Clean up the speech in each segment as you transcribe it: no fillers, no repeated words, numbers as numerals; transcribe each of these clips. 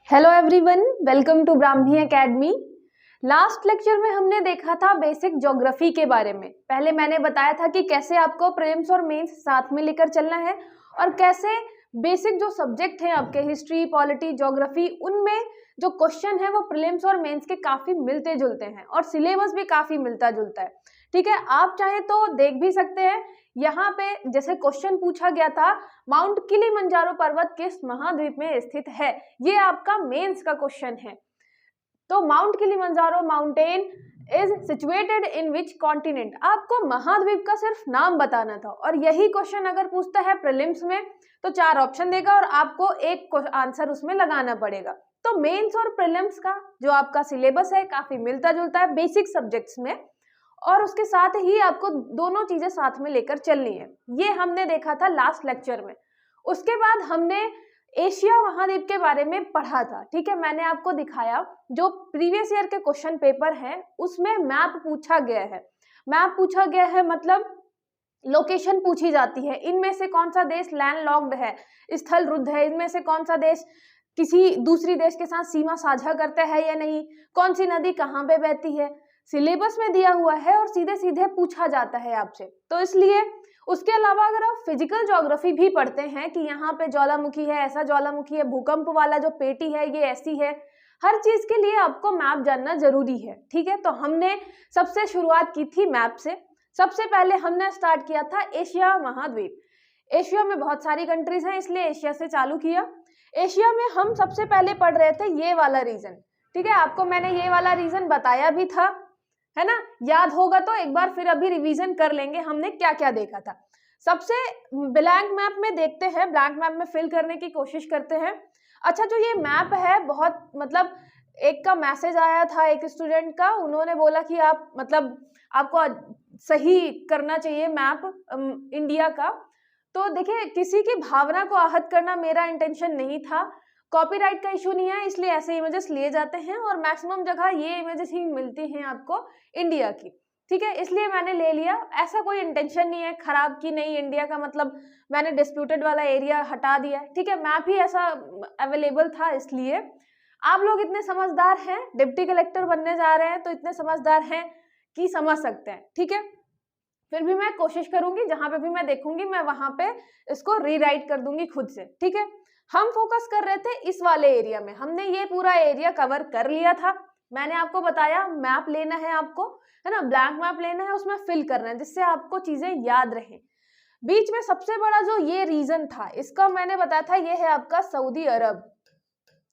Hello everyone, welcome to Brahmi academy. Last lecture में हमने देखा था बेसिक ज्योग्राफी के बारे में। पहले मैंने बताया था कि कैसे आपको प्रीलिम्स और मेंस साथ में लेकर चलना है और कैसे बेसिक जो सब्जेक्ट हैं आपके हिस्ट्री, पॉलिटी, ज्योग्राफी, उनमें जो क्वेश्चन है वो प्रीलिम्स और मेंस के काफी मिलते जुलते हैं और सिलेबस भी काफी मिलता जुलता है। ठीक है, आप चाहे तो देख भी सकते हैं। यहाँ पे जैसे क्वेश्चन पूछा गया था, माउंट किलिमंजारो पर्वत किस महाद्वीप में स्थित है, ये आपका मेंस का क्वेश्चन है। तो mount Kilimanjaro mountain is situated in which continent, आपको महाद्वीप का सिर्फ नाम बताना था। और यही क्वेश्चन अगर पूछता है प्रीलिम्स में तो 4 ऑप्शन देगा और आपको एक आंसर उसमें लगाना पड़ेगा। तो मेंस और प्रीलिम्स का जो आपका सिलेबस है काफी मिलता जुलता है बेसिक सब्जेक्ट्स में, और उसके साथ ही आपको दोनों चीजें साथ में लेकर चलनी है। ये हमने देखा था लास्ट लेक्चर में। उसके बाद हमने एशिया महाद्वीप के बारे में पढ़ा था। ठीक है, मैंने आपको दिखाया जो प्रीवियस ईयर के क्वेश्चन पेपर हैं उसमें मैप पूछा गया है। मैप पूछा गया है मतलब लोकेशन पूछी जाती है, इनमें से कौन सा देश लैंडलॉक्ड है, स्थल रुद्ध है, इनमें से कौन सा देश किसी दूसरी देश के साथ सीमा साझा करता है या नहीं, कौन सी नदी कहाँ पे बहती है, सिलेबस में दिया हुआ है और सीधे सीधे पूछा जाता है आपसे। तो इसलिए उसके अलावा अगर आप फिजिकल ज्योग्राफी भी पढ़ते हैं कि यहाँ पे ज्वालामुखी है, ऐसा ज्वालामुखी है, भूकंप वाला जो पेटी है ये ऐसी है, हर चीज के लिए आपको मैप जानना जरूरी है। ठीक है, तो हमने सबसे शुरुआत की थी मैप से। सबसे पहले हमने स्टार्ट किया था एशिया महाद्वीप। एशिया में बहुत सारी कंट्रीज हैं इसलिए एशिया से चालू किया। एशिया में हम सबसे पहले पढ़ रहे थे ये वाला रीजन। ठीक है, आपको मैंने ये वाला रीजन बताया भी था, है ना, याद होगा तो एक बार फिर अभी रिवीजन कर लेंगे हमने क्या क्या देखा था। सबसे ब्लैंक मैप में देखते हैं, ब्लैंक मैप में फिल करने की कोशिश करते हैं। अच्छा, जो ये मैप है बहुत मतलब एक का मैसेज आया था एक स्टूडेंट का, उन्होंने बोला कि आप मतलब आपको सही करना चाहिए मैप इंडिया का। तो देखिए, किसी की भावना को आहत करना मेरा इंटेंशन नहीं था, कॉपीराइट का इशू नहीं है इसलिए ऐसे इमेजेस लिए जाते हैं और मैक्सिमम जगह ये इमेजेस ही मिलती हैं आपको इंडिया की। ठीक है, इसलिए मैंने ले लिया, ऐसा कोई इंटेंशन नहीं है खराब की नहीं इंडिया का मतलब मैंने डिस्प्यूटेड वाला एरिया हटा दिया। ठीक है, मैप ही ऐसा अवेलेबल था इसलिए। आप लोग इतने समझदार हैं, डिप्टी कलेक्टर बनने जा रहे हैं तो इतने समझदार हैं कि समझ सकते हैं। ठीक है, फिर भी मैं कोशिश करूंगी जहां पे भी मैं देखूंगी मैं वहां पे इसको रीराइट कर दूंगी खुद से। ठीक है, हम फोकस कर रहे थे इस वाले एरिया में, हमने ये पूरा एरिया कवर कर लिया था। मैंने आपको बताया मैप लेना है आपको, है ना, ब्लैंक मैप लेना है, उसमें फिल करना है जिससे आपको चीजें याद रहें। बीच में सबसे बड़ा जो ये रीजन था इसका मैंने बताया था, ये है आपका सऊदी अरब।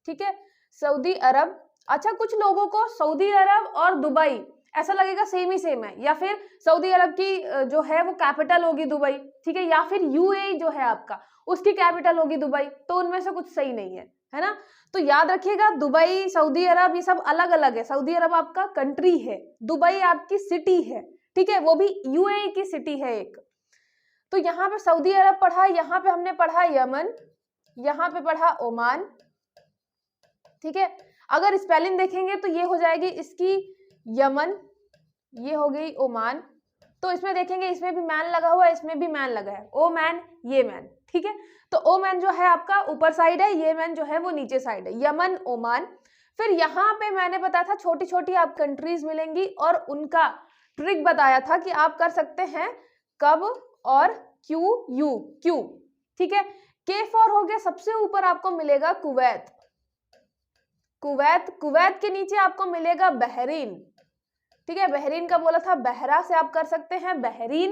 ठीक है, सऊदी अरब। अच्छा, कुछ लोगों को सऊदी अरब और दुबई ऐसा लगेगा सेम ही सेम है, या फिर सऊदी अरब की जो है वो कैपिटल होगी दुबई। ठीक है, या फिर यूएई जो है आपका उसकी कैपिटल होगी दुबई, तो उनमें से कुछ सही नहीं है ना। तो याद रखिएगा, दुबई, सऊदी अरब ये सब अलग अलग है। सऊदी अरब आपका कंट्री है, दुबई आपकी सिटी है। ठीक है, वो भी यूएई की सिटी है एक। तो यहाँ पे सऊदी अरब पढ़ा, यहाँ पे हमने पढ़ा यमन, यहाँ पे पढ़ा ओमान। ठीक है, अगर स्पेलिंग देखेंगे तो ये हो जाएगी इसकी यमन, ये हो गई ओमान। तो इसमें देखेंगे इसमें भी मैन लगा हुआ है, इसमें भी मैन लगा है, ओ मैन ये मैन। ठीक है, तो ओ मैन जो है आपका ऊपर साइड है, ये मैन जो है वो नीचे साइड है, यमन ओमान। फिर यहाँ पे मैंने बताया था छोटी छोटी आप कंट्रीज मिलेंगी और उनका ट्रिक बताया था कि आप कर सकते हैं कब और क्यू यू क्यू। ठीक है, के फॉर हो गया सबसे ऊपर आपको मिलेगा कुवैत, कुवैत, कुवैत के नीचे आपको मिलेगा बहरीन। ठीक है, बहरीन का बोला था, बहरा से आप कर सकते हैं बहरीन,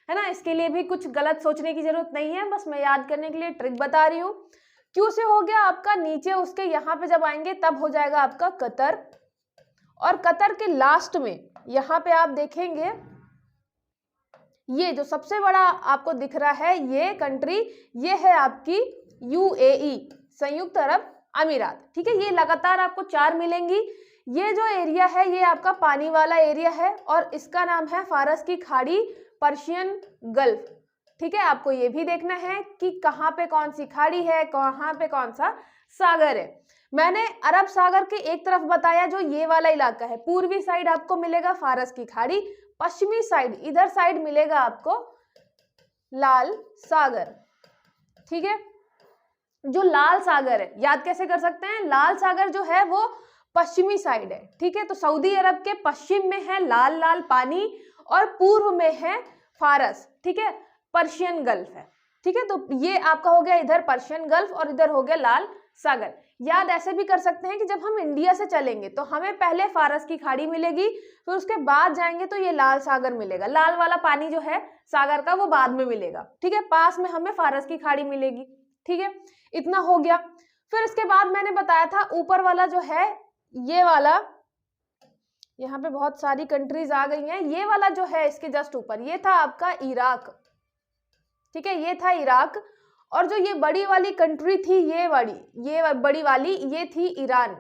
है ना, इसके लिए भी कुछ गलत सोचने की जरूरत नहीं है, बस मैं याद करने के लिए ट्रिक बता रही हूँ। क्यू से हो गया आपका नीचे, उसके यहाँ पे जब आएंगे तब हो जाएगा आपका कतर, और कतर के लास्ट में यहाँ पे आप देखेंगे ये जो सबसे बड़ा आपको दिख रहा है ये कंट्री, ये है आपकी यूएई, संयुक्त अरब अमीरात। ठीक है, ये लगातार आपको 4 मिलेंगी। ये जो एरिया है ये आपका पानी वाला एरिया है और इसका नाम है फारस की खाड़ी, पर्शियन गल्फ। ठीक है, आपको ये भी देखना है कि कहाँ पे कौन सी खाड़ी है, कहाँ पे कौन सा सागर है। मैंने अरब सागर के एक तरफ बताया जो ये वाला इलाका है, पूर्वी साइड आपको मिलेगा फारस की खाड़ी, पश्चिमी साइड इधर साइड मिलेगा आपको लाल सागर। ठीक है, जो लाल सागर है, याद कैसे कर सकते हैं, लाल सागर जो है वो पश्चिमी साइड है, ठीक है। तो सऊदी अरब के पश्चिम में है लाल लाल पानी और पूर्व में है फारस, ठीक है, पर्शियन गल्फ है, ठीक है। तो ये आपका हो गया इधर पर्शियन गल्फ और इधर हो गया लाल सागर। याद ऐसे भी कर सकते हैं कि जब हम इंडिया से चलेंगे तो हमें पहले फारस की खाड़ी मिलेगी, फिर उसके बाद जाएंगे तो ये लाल सागर मिलेगा, लाल वाला पानी जो है सागर का वो बाद में मिलेगा, ठीक है। पास में हमें फारस की खाड़ी मिलेगी, ठीक है। इतना हो गया। फिर इसके बाद मैंने बताया था ऊपर वाला जो है ये वाला, यहाँ पे बहुत सारी कंट्रीज आ गई हैं, ये वाला जो है इसके जस्ट ऊपर ये था आपका इराक, ठीक है, ये था इराक। और जो ये बड़ी वाली कंट्री थी ये बड़ी वाली ये थी ईरान,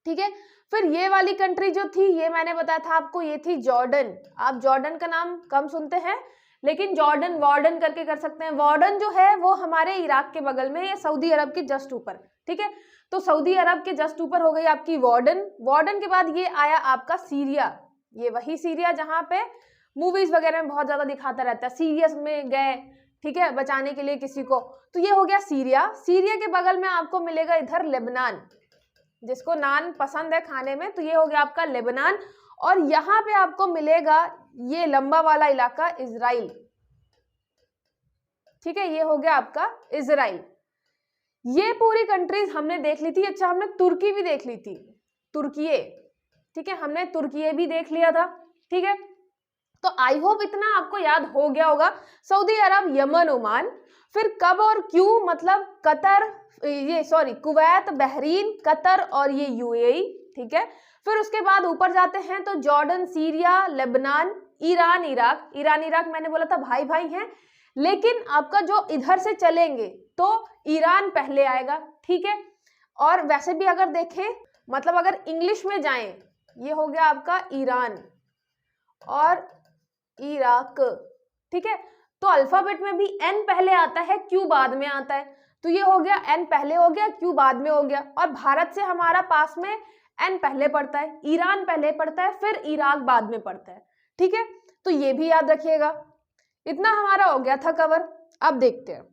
ठीक है। फिर ये वाली कंट्री जो थी ये मैंने बताया था आपको ये थी जॉर्डन। आप जॉर्डन का नाम कम सुनते हैं लेकिन जॉर्डन वार्डन करके कर सकते हैं। वार्डन जो है वो हमारे इराक के बगल में, ये सऊदी अरब के जस्ट ऊपर, ठीक है। तो सऊदी अरब के जस्ट ऊपर हो गई आपकी वार्डन। वार्डन के बाद ये आया आपका सीरिया, ये वही सीरिया जहाँ पे मूवीज वगैरह में बहुत ज्यादा दिखाता रहता है, सीरियस में गए, ठीक है, बचाने के लिए किसी को, तो ये हो गया सीरिया। सीरिया के बगल में आपको मिलेगा इधर लेबनान, जिसको नान पसंद है खाने में, तो ये हो गया आपका लेबनान। और यहाँ पे आपको मिलेगा ये लंबा वाला इलाका इजराइल, ठीक है, ये हो गया आपका इजराइल। ये पूरी कंट्रीज हमने देख ली थी। अच्छा, हमने तुर्की भी देख ली थी, तुर्की, ठीक है, हमने तुर्की भी देख लिया था, ठीक है। तो आई होप इतना आपको याद हो गया होगा। सऊदी अरब, यमन, ओमान, फिर कब और क्यों, मतलब कतर, कुवैत, बहरीन, कतर और ये यूएई, ठीक है। फिर उसके बाद ऊपर जाते हैं तो Jordan, Syria, Lebanon, Iran, Iraq. Iran Iraq मैंने बोला था भाई भाई हैं, लेकिन आपका जो इधर से चलेंगे तो ईरान पहले आएगा, ठीक है। और वैसे भी अगर देखें, मतलब अगर इंग्लिश में जाएं, ये हो गया आपका ईरान और इराक, ठीक है। तो अल्फाबेट में भी एन पहले आता है, क्यू बाद में आता है, तो ये हो गया एन पहले हो गया, क्यू बाद में हो गया। और भारत से हमारा पास में एन पहले पड़ता है, ईरान पहले पड़ता है, फिर इराक बाद में पड़ता है, ठीक है। तो ये भी याद रखिएगा। इतना हमारा हो गया था कवर। अब देखते हैं,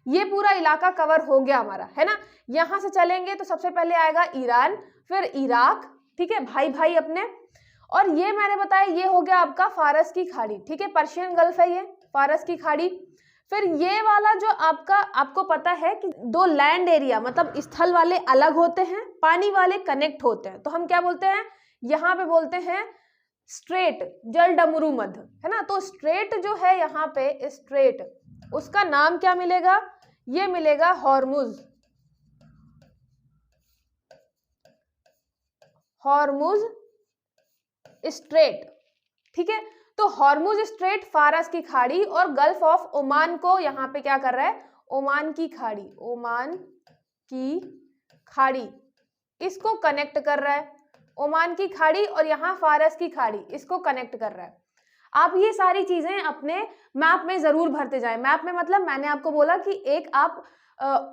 ये पूरा इलाका कवर हो गया हमारा, है ना। यहां से चलेंगे तो सबसे पहले आएगा ईरान, फिर इराक, ठीक है, भाई भाई अपने। और ये मैंने बताया ये हो गया आपका फारस की खाड़ी, ठीक है, पर्शियन गल्फ है ये फारस की खाड़ी। फिर ये वाला जो आपका, आपको पता है कि दो लैंड एरिया, मतलब स्थल वाले अलग होते हैं, पानी वाले कनेक्ट होते हैं, तो हम क्या बोलते हैं, यहाँ पे बोलते हैं स्ट्रेट, जल डमरू मध्य, है ना। तो स्ट्रेट जो है यहाँ पे स्ट्रेट, उसका नाम क्या मिलेगा, ये मिलेगा हॉर्मुज, हॉर्मुज स्ट्रेट, ठीक है। तो हॉर्मुज स्ट्रेट फारस की खाड़ी और गल्फ ऑफ ओमान को यहाँ पे क्या कर रहा है, ओमान की खाड़ी, ओमान की खाड़ी इसको कनेक्ट कर रहा है, ओमान की खाड़ी, और यहाँ फारस की खाड़ी इसको कनेक्ट कर रहा है। आप ये सारी चीजें अपने मैप में जरूर भरते जाएं। मैप में मतलब मैंने आपको बोला कि एक आप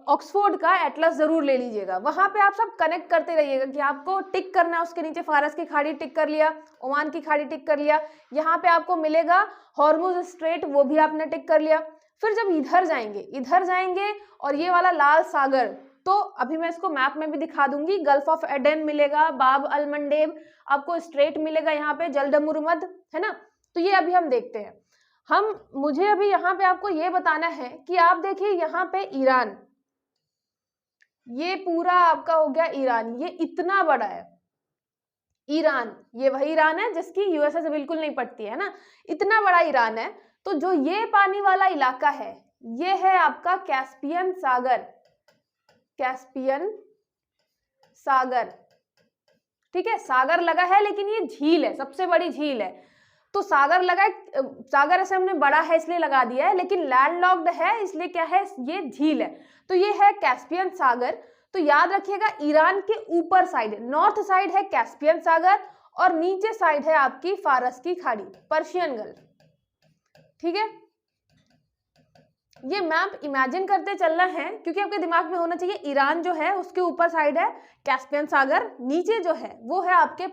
ऑक्सफोर्ड का एटलस जरूर ले लीजिएगा, वहां पे आप सब कनेक्ट करते रहिएगा कि आपको टिक करना है, उसके नीचे फारस की खाड़ी टिक कर लिया, ओमान की खाड़ी टिक कर लिया, यहाँ पे आपको मिलेगा हॉर्मुज स्ट्रेट, वो भी आपने टिक कर लिया। फिर जब इधर जाएंगे और ये वाला लाल सागर, तो अभी मैं इसको मैप में भी दिखा दूंगी, गल्फ ऑफ एडन मिलेगा, बाब अल मंडेब आपको स्ट्रेट मिलेगा, यहाँ पे जलडमुरुमद, है ना। तो ये अभी हम देखते हैं। मुझे अभी यहाँ पे आपको ये बताना है कि आप देखिए यहाँ पे ईरान, ये पूरा आपका हो गया ईरान, ये इतना बड़ा है ईरान, ये वही ईरान है जिसकी यूएसए से बिल्कुल नहीं पड़ती है ना, इतना बड़ा ईरान है। तो जो ये पानी वाला इलाका है ये है आपका कैस्पियन सागर, कैस्पियन सागर, ठीक है। सागर लगा है लेकिन ये झील है, सबसे बड़ी झील है, तो सागर लगा है, सागर ऐसे हमने बड़ा है इसलिए लगा दिया है, लेकिन लैंडलॉक्ड है इसलिए क्या है, ये झील है। तो ये है कैस्पियन सागर। तो याद रखिएगा ईरान के ऊपर साइड, नॉर्थ साइड है कैस्पियन सागर और नीचे साइड है आपकी फारस की खाड़ी, पर्शियन गल्फ, ठीक है। ये मैप इमेजिन करते चलना है क्योंकि आपके दिमाग में होना चाहिए ईरान जो है उसके ऊपर साइड है कैस्पियन सागर, नीचे जो है वो है आपके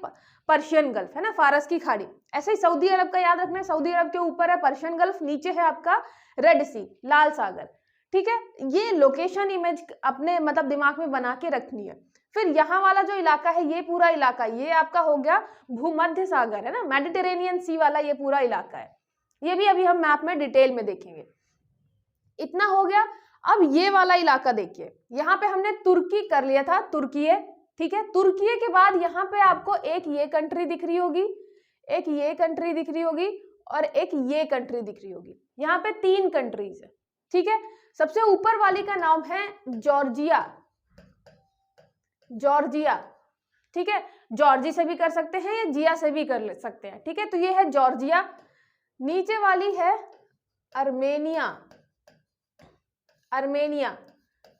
पर्शियन गल्फ, है ना, फारस की खाड़ी। ऐसे ही सऊदी अरब का याद रखना है, सऊदी अरब के ऊपर है पर्शियन गल्फ, नीचे है आपका रेड सी, लाल सागर, ठीक है, ये लोकेशन इमेज अपने मतलब दिमाग में बना के रखनी है। फिर यहाँ वाला जो इलाका है, ये पूरा इलाका ये आपका हो गया भूमध्य सागर, है ना, मेडिटेरेनियन सी वाला ये पूरा इलाका है। ये भी अभी हम मैप में डिटेल में देखेंगे। इतना हो गया। अब ये वाला इलाका देखिए, यहाँ पे हमने तुर्की कर लिया था, तुर्की, ठीक है। तुर्की के बाद यहाँ पे आपको एक ये कंट्री दिख रही होगी, एक ये कंट्री दिख रही होगी और एक ये कंट्री दिख रही होगी। यहाँ पे 3 कंट्रीज है, ठीक है। सबसे ऊपर वाली का नाम है जॉर्जिया, जॉर्जिया, ठीक है। जॉर्जी से भी कर सकते हैं या जिया से भी कर सकते हैं, ठीक है। तो ये है जॉर्जिया। नीचे वाली है अर्मेनिया, अर्मेनिया,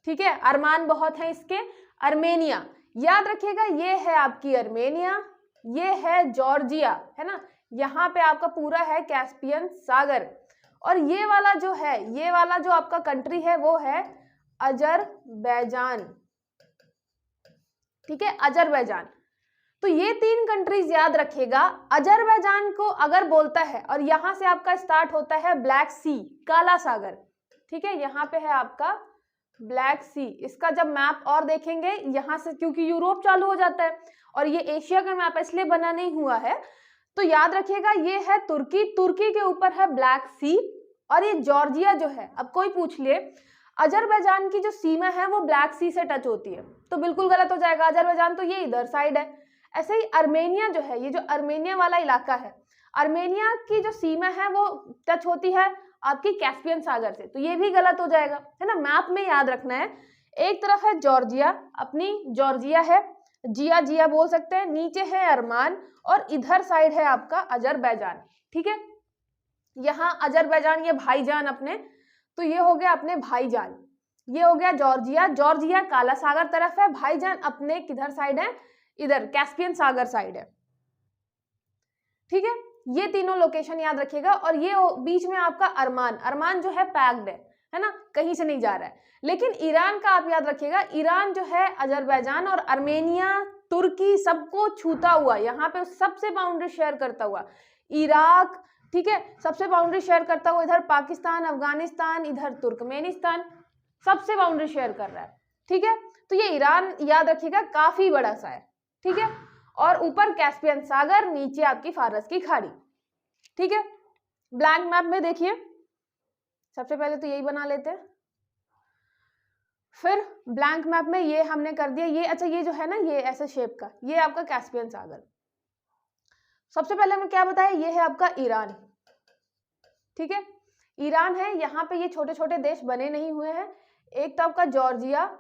ठीक है। अरमान बहुत है इसके, अर्मेनिया। याद रखिएगा ये है आपकी अर्मेनिया, ये है जॉर्जिया, है ना। यहाँ पे आपका पूरा है कैस्पियन सागर। और ये वाला जो है, ये वाला जो आपका कंट्री है वो है अजरबैजान, ठीक है, अजरबैजान। तो ये 3 कंट्रीज याद रखिएगा। अजरबैजान को अगर बोलता है और यहाँ से आपका स्टार्ट होता है ब्लैक सी, काला सागर, ठीक है। यहाँ पे है आपका ब्लैक सी। इसका जब मैप और देखेंगे यहाँ से, क्योंकि यूरोप चालू हो जाता है और ये एशिया का मैप इसलिए बना नहीं हुआ है, तो याद रखिएगा ये है तुर्की, तुर्की के ऊपर है ब्लैक सी। और ये जॉर्जिया जो है, अब कोई पूछ ले अजरबैजान की जो सीमा है वो ब्लैक सी से टच होती है, तो बिल्कुल गलत हो जाएगा, अजरबैजान तो ये इधर साइड है। ऐसे ही अर्मेनिया जो है, ये जो अर्मेनिया वाला इलाका है, अर्मेनिया की जो सीमा है वो टच होती है आपकी कैस्पियन सागर से, तो ये भी गलत हो जाएगा, है ना। मैप में याद रखना है, एक तरफ है जॉर्जिया, अपनी जॉर्जिया है, जिया जिया बोल सकते हैं, नीचे है अरमान और इधर साइड है आपका अजरबैजान, ठीक है। यहाँ अजरबैजान ये भाईजान अपने, तो ये हो गया अपने भाईजान, ये हो गया जॉर्जिया। जॉर्जिया काला सागर तरफ है, भाईजान अपने किधर साइड है, इधर कैस्पियन सागर साइड है, ठीक है। ये तीनों लोकेशन याद रखिएगा। और ये बीच में आपका अरमान, अरमान जो है पैक्ड है ना, कहीं से नहीं जा रहा है। लेकिन ईरान का आप याद रखिएगा, ईरान जो है अजरबैजान और अर्मेनिया, तुर्की सबको छूता हुआ, यहाँ पे सबसे बाउंड्री शेयर करता हुआ इराक, ठीक है, सबसे बाउंड्री शेयर करता हुआ इधर पाकिस्तान, अफगानिस्तान, इधर तुर्कमेनिस्तान, सबसे बाउंड्री शेयर कर रहा है, ठीक है। तो ये ईरान याद रखिएगा काफी बड़ा सा है, ठीक है। और ऊपर कैस्पियन सागर, नीचे आपकी फारस की खाड़ी, ठीक है। ब्लैंक मैप में देखिए, सबसे पहले तो यही बना लेते हैं, फिर ब्लैंक मैप में ये हमने कर दिया, ये अच्छा ये जो है ना ये ऐसे शेप का, ये आपका कैस्पियन सागर। सबसे पहले हमने क्या बताया, ये है आपका ईरान, ठीक है, ईरान है। यहाँ पे ये छोटे छोटे देश बने नहीं हुए हैं, एक तो आपका जॉर्जिया,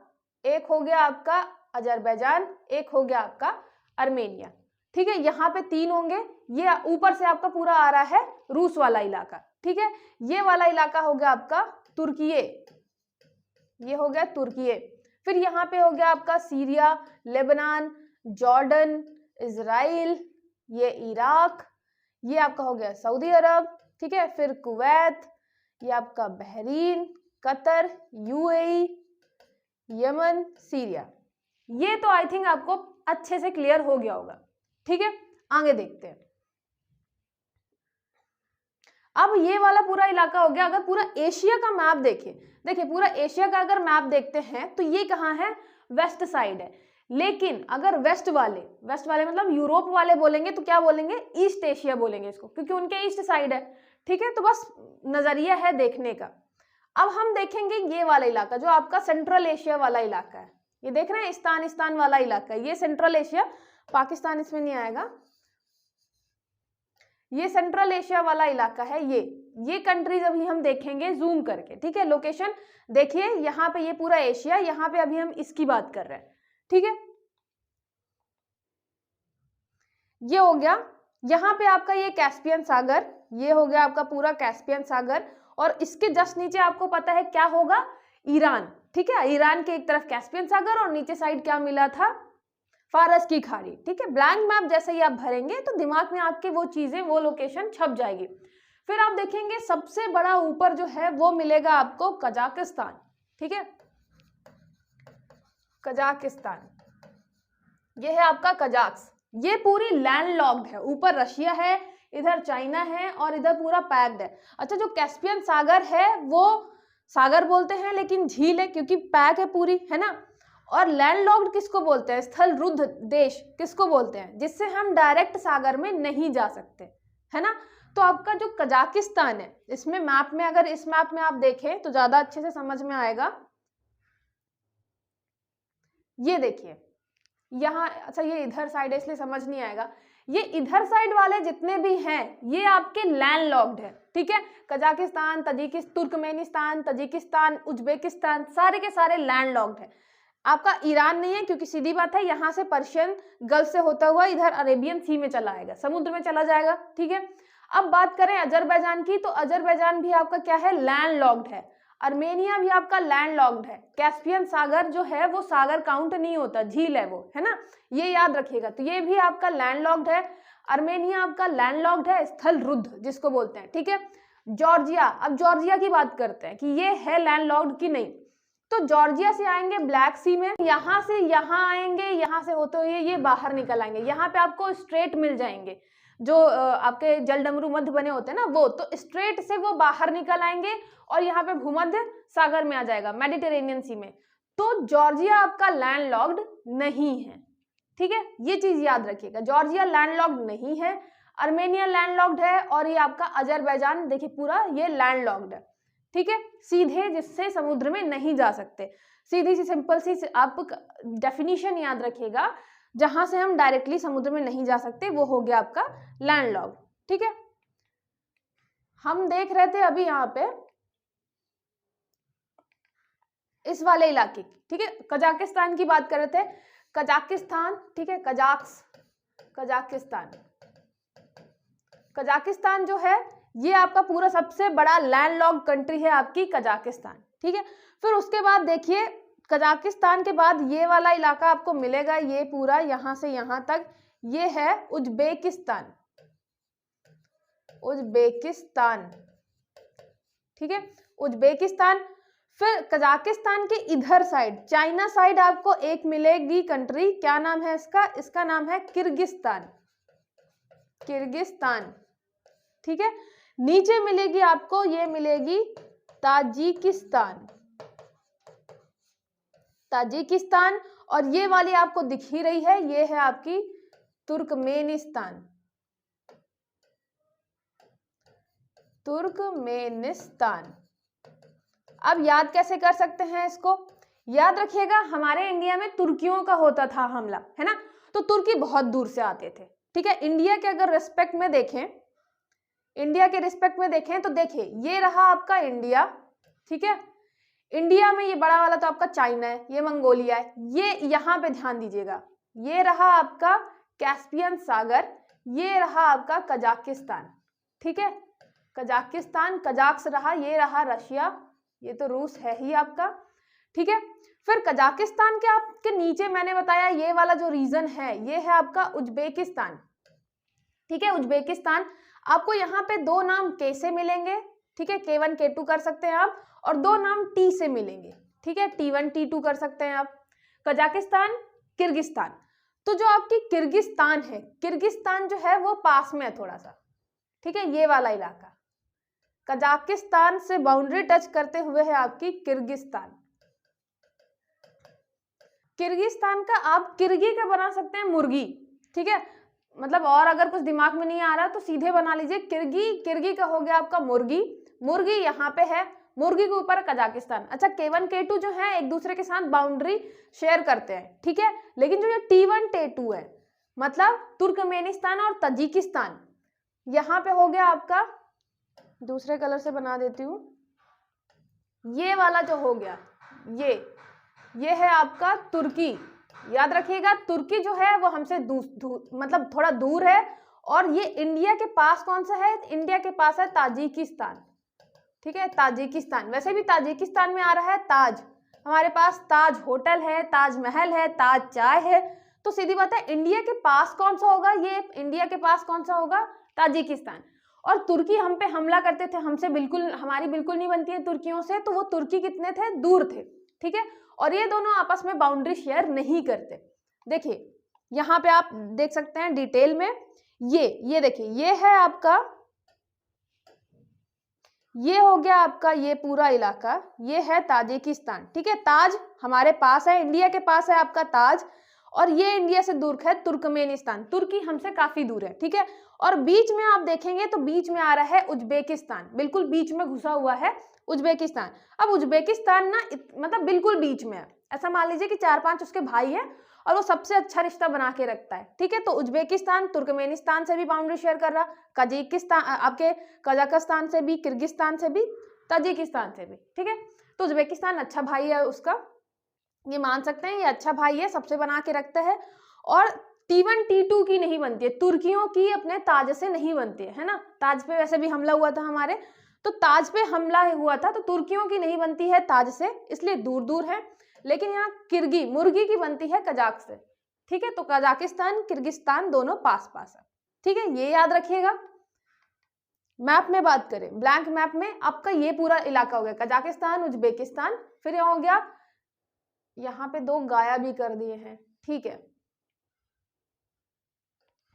एक हो गया आपका अजरबैजान, एक हो गया आपका अर्मेनिया, ठीक है। यहाँ पे 3 होंगे। ये ऊपर से आपका पूरा आ रहा है रूस वाला इलाका, ठीक है। ये वाला इलाका हो गया आपका तुर्किये, ये हो गया तुर्किये। फिर यहाँ पे हो गया आपका सीरिया, लेबनान, जॉर्डन, इजराइल, ये इराक, ये आपका हो गया सऊदी अरब, ठीक है। फिर कुवैत, ये आपका Bahrain, Qatar, UAE, Yemen, Syria. ये तो आई थिंक आपको अच्छे से क्लियर हो गया होगा, ठीक है। आगे देखते हैं। अब ये वाला पूरा इलाका हो गया। अगर पूरा एशिया का मैप देखिए पूरा एशिया का अगर मैप देखते हैं तो ये कहाँ है, वेस्ट साइड है। लेकिन अगर वेस्ट वाले मतलब यूरोप वाले बोलेंगे तो क्या बोलेंगे, ईस्ट एशिया बोलेंगे इसको, क्योंकि उनके ईस्ट साइड है, ठीक है। तो बस नजरिया है देखने का। अब हम देखेंगे ये वाला इलाका जो आपका सेंट्रल एशिया वाला इलाका है, ये देख रहे हैं इस्तान वाला इलाका, ये सेंट्रल एशिया, पाकिस्तान इसमें नहीं आएगा, ये सेंट्रल एशिया वाला इलाका है। ये कंट्रीज अभी हम देखेंगे जूम करके, ठीक है। लोकेशन देखिए, यहाँ पे ये पूरा एशिया, यहाँ पे अभी हम इसकी बात कर रहे हैं, ठीक है। ये हो गया, यहाँ पे आपका ये कैस्पियन सागर, ये हो गया आपका पूरा कैस्पियन सागर। और इसके जस्ट नीचे आपको पता है क्या होगा, ईरान, ठीक है। ईरान के एक तरफ कैस्पियन सागर और नीचे साइड क्या मिला था, फारस की खाड़ी, ठीक है। ब्लैंक मैप जैसे ही आप भरेंगे तो दिमाग में आपके वो चीजें, वो लोकेशन छप जाएगी। फिर आप देखेंगे सबसे बड़ा ऊपर जो है वो मिलेगा आपको कजाकिस्तान, ठीक है, कजाकिस्तान, ये है आपका कजाक्स। ये पूरी लैंडलॉक्ड है, ऊपर रशिया है, इधर चाइना है और इधर पूरा पैक्ड है। अच्छा, जो कैस्पियन सागर है वो सागर बोलते हैं लेकिन झील है क्योंकि पैक है पूरी, है ना। और लैंडलॉक्ड किसको बोलते हैं, स्थल रुद्ध देश किसको बोलते हैं, जिससे हम डायरेक्ट सागर में नहीं जा सकते, है ना। तो आपका जो कजाकिस्तान है, इसमें मैप में, अगर इस मैप में आप देखें तो ज्यादा अच्छे से समझ में आएगा। ये देखिए यहाँ, अच्छा ये इधर साइड है इसलिए समझ नहीं आएगा, ये इधर साइड वाले जितने भी हैं ये आपके लैंडलॉक्ड है, ठीक है। कजाकिस्तान, तुर्कमेनिस्तान, तजिकिस्तान, उज्बेकिस्तान, सारे के सारे लैंडलॉक्ड है। आपका ईरान नहीं है क्योंकि सीधी बात है यहाँ से पर्शियन गल्फ से होता हुआ इधर अरेबियन सी में चला आएगा, समुद्र में चला जाएगा, ठीक है। अब बात करें अजरबैजान की, तो अजरबैजान भी आपका क्या है, लैंडलॉक्ड है। अर्मेनिया भी आपका लैंडलॉक्ड है। कैस्पियन सागर जो है वो सागर काउंट नहीं होता, झील है वो, है ना, ये याद रखिएगा। तो ये भी आपका लैंडलॉक्ड है। अर्मेनिया आपका लैंडलॉक्ड है, स्थल रुद्ध जिसको बोलते हैं, ठीक है। जॉर्जिया, अब जॉर्जिया की बात करते हैं कि ये है लैंडलॉक्ड की नहीं। तो जॉर्जिया से आएंगे ब्लैक सी में, यहाँ से यहाँ आएंगे, यहाँ से होते हुए ये बाहर निकल आएंगे, यहाँ पे आपको स्ट्रेट मिल जाएंगे जो आपके जलडमरू मध्य बने होते हैं ना वो, तो स्ट्रेट से वो बाहर निकल आएंगे और यहाँ पे भूमध्य सागर में आ जाएगा, मेडिटेरेनियन सी में। तो जॉर्जिया आपका लैंडलॉक्ड नहीं है, ठीक है, ये चीज याद रखिएगा, जॉर्जिया लैंडलॉक्ड नहीं है। अर्मेनिया लैंडलॉक्ड है और ये आपका अजरबैजान देखिए पूरा ये लैंडलॉक्ड है, ठीक है, सीधे जिससे समुद्र में नहीं जा सकते। सीधी सी सिंपल सी आप डेफिनेशन याद रखिएगा, जहां से हम डायरेक्टली समुद्र में नहीं जा सकते वो हो गया आपका लैंडलॉक्ड, ठीक है। हम देख रहे थे अभी यहाँ पे इस वाले इलाके की, ठीक है, कजाकिस्तान की बात कर रहे थे, कजाकिस्तान, ठीक है, कजाकिस्तान, कजाकिस्तान जो है ये आपका पूरा सबसे बड़ा लैंडलॉक्ड कंट्री है आपकी कजाकिस्तान, ठीक है। फिर उसके बाद देखिए कजाकिस्तान के बाद ये वाला इलाका आपको मिलेगा, ये पूरा यहाँ से यहाँ तक, ये है उज्बेकिस्तान, उज्बेकिस्तान, ठीक है, उज्बेकिस्तान। फिर कजाकिस्तान के इधर साइड, चाइना साइड आपको एक मिलेगी कंट्री, क्या नाम है इसका, इसका नाम है किर्गिस्तान, किर्गिस्तान, ठीक है। नीचे मिलेगी आपको, ये मिलेगी ताजिकिस्तान, ताजिकिस्तान। और ये वाली आपको दिख ही रही है, ये है आपकी तुर्कमेनिस्तान, तुर्कमेनिस्तान। अब याद कैसे कर सकते हैं इसको, याद रखिएगा हमारे इंडिया में तुर्कियों का होता था हमला, है ना, तो तुर्की बहुत दूर से आते थे, ठीक है। इंडिया के अगर रिस्पेक्ट में देखें, इंडिया के रिस्पेक्ट में देखें तो देखिए ये रहा आपका इंडिया, ठीक है, इंडिया में ये बड़ा वाला तो आपका चाइना है, ये मंगोलिया है, ये यहाँ पे ध्यान दीजिएगा, ये रहा आपका कैस्पियन सागर, ये रहा आपका कजाकिस्तान, ठीक है, कजाकिस्तान, कजाक्स रहा, ये रहा रशिया, ये तो रूस है ही आपका, ठीक है। फिर कजाकिस्तान के आपके नीचे मैंने बताया ये वाला जो रीजन है ये है आपका उज्बेकिस्तान, ठीक है, उज्बेकिस्तान। आपको यहाँ पे दो नाम के से मिलेंगे, ठीक है, K1 K2 कर सकते हैं आप, और दो नाम टी से मिलेंगे, ठीक है, T1 T2 कर सकते हैं आप। कजाकिस्तान, किर्गिस्तान, तो जो आपकी किर्गिस्तान है, किर्गिस्तान जो है वो पास में है थोड़ा सा, ठीक है, ये वाला इलाका कजाकिस्तान से बाउंड्री टच करते हुए है आपकी किर्गिस्तान। किर्गिस्तान का आप किर्गी का बना सकते हैं मुर्गी, ठीक है, मतलब और अगर कुछ दिमाग में नहीं आ रहा तो सीधे बना लीजिए किर्गी, किर्गी का हो गया आपका मुर्गी, मुर्गी यहाँ पे है, मुर्गी के ऊपर कजाकिस्तान। अच्छा K1 K2 जो है एक दूसरे के साथ बाउंड्री शेयर करते हैं, ठीक है, लेकिन जो ये T1 T2 है मतलब तुर्कमेनिस्तान और तजिकिस्तान, यहाँ पे हो गया आपका, दूसरे कलर से बना देती हूँ, ये वाला जो हो गया ये है आपका तुर्की। याद रखिएगा तुर्की जो है वो हमसे मतलब थोड़ा दूर है, और ये इंडिया के पास कौन सा है, इंडिया के पास है ताजिकिस्तान, ठीक है, ताजिकिस्तान। वैसे भी ताजिकिस्तान में आ रहा है ताज, हमारे पास ताज होटल है, ताजमहल है, ताज चाय है, तो सीधी बात है इंडिया के पास कौन सा होगा, ये इंडिया के पास कौन सा होगा, ताजिकिस्तान। और तुर्की हम पे हमला करते थे, हमसे बिल्कुल, हमारी बिल्कुल नहीं बनती है तुर्कियों से, तो वो तुर्की कितने थे, दूर थे, ठीक है, और ये दोनों आपस में बाउंड्री शेयर नहीं करते। देखिए यहाँ पे आप देख सकते हैं डिटेल में, ये देखिए ये है आपका, ये हो गया आपका ये पूरा इलाका, ये है ताजिकिस्तान। ठीक है, ताज हमारे पास है, इंडिया के पास है आपका ताज, और ये इंडिया से दूर है तुर्कमेनिस्तान, तुर्की हमसे काफी दूर है। ठीक है, और बीच में आप देखेंगे तो बीच में आ रहा है उज्बेकिस्तान, बिल्कुल बीच में घुसा हुआ है उज्बेकिस्तान। अब उज्बेकिस्तान ना मतलब बिल्कुल बीच में है, ऐसा मान लीजिए कि 4-5 उसके भाई है और वो सबसे अच्छा रिश्ता बना के रखता है। ठीक है, तो उज्बेकिस्तान तुर्कमेनिस्तान से भी बाउंड्री शेयर कर रहा, कजाकिस्तान आपके कजाकिस्तान से भी, किर्गिस्तान से भी, ताजिकिस्तान से भी। ठीक है, तो उज्बेकिस्तान अच्छा भाई है उसका, ये मान सकते हैं, ये अच्छा भाई है, सबसे बना के रखता है। और T1 T2 की नहीं बनती है, तुर्कियों की अपने ताज से नहीं बनती है ना। ताज पे वैसे भी हमला हुआ था हमारे, तो ताज पे हमला हुआ था, तो तुर्कियों की नहीं बनती है ताज से, इसलिए दूर दूर है। लेकिन यहाँ किर्गी मुर्गी की बनती है कजाक से। ठीक है, तो कजाकिस्तान किर्गिस्तान दोनों पास पास है। ठीक है, ये याद रखिएगा। मैप में बात करें, ब्लैंक मैप में आपका ये पूरा इलाका हो गया कजाकिस्तान, उज्बेकिस्तान, फिर यहाँ हो गया, यहाँ पे 2 गाया भी कर दिए हैं। ठीक है,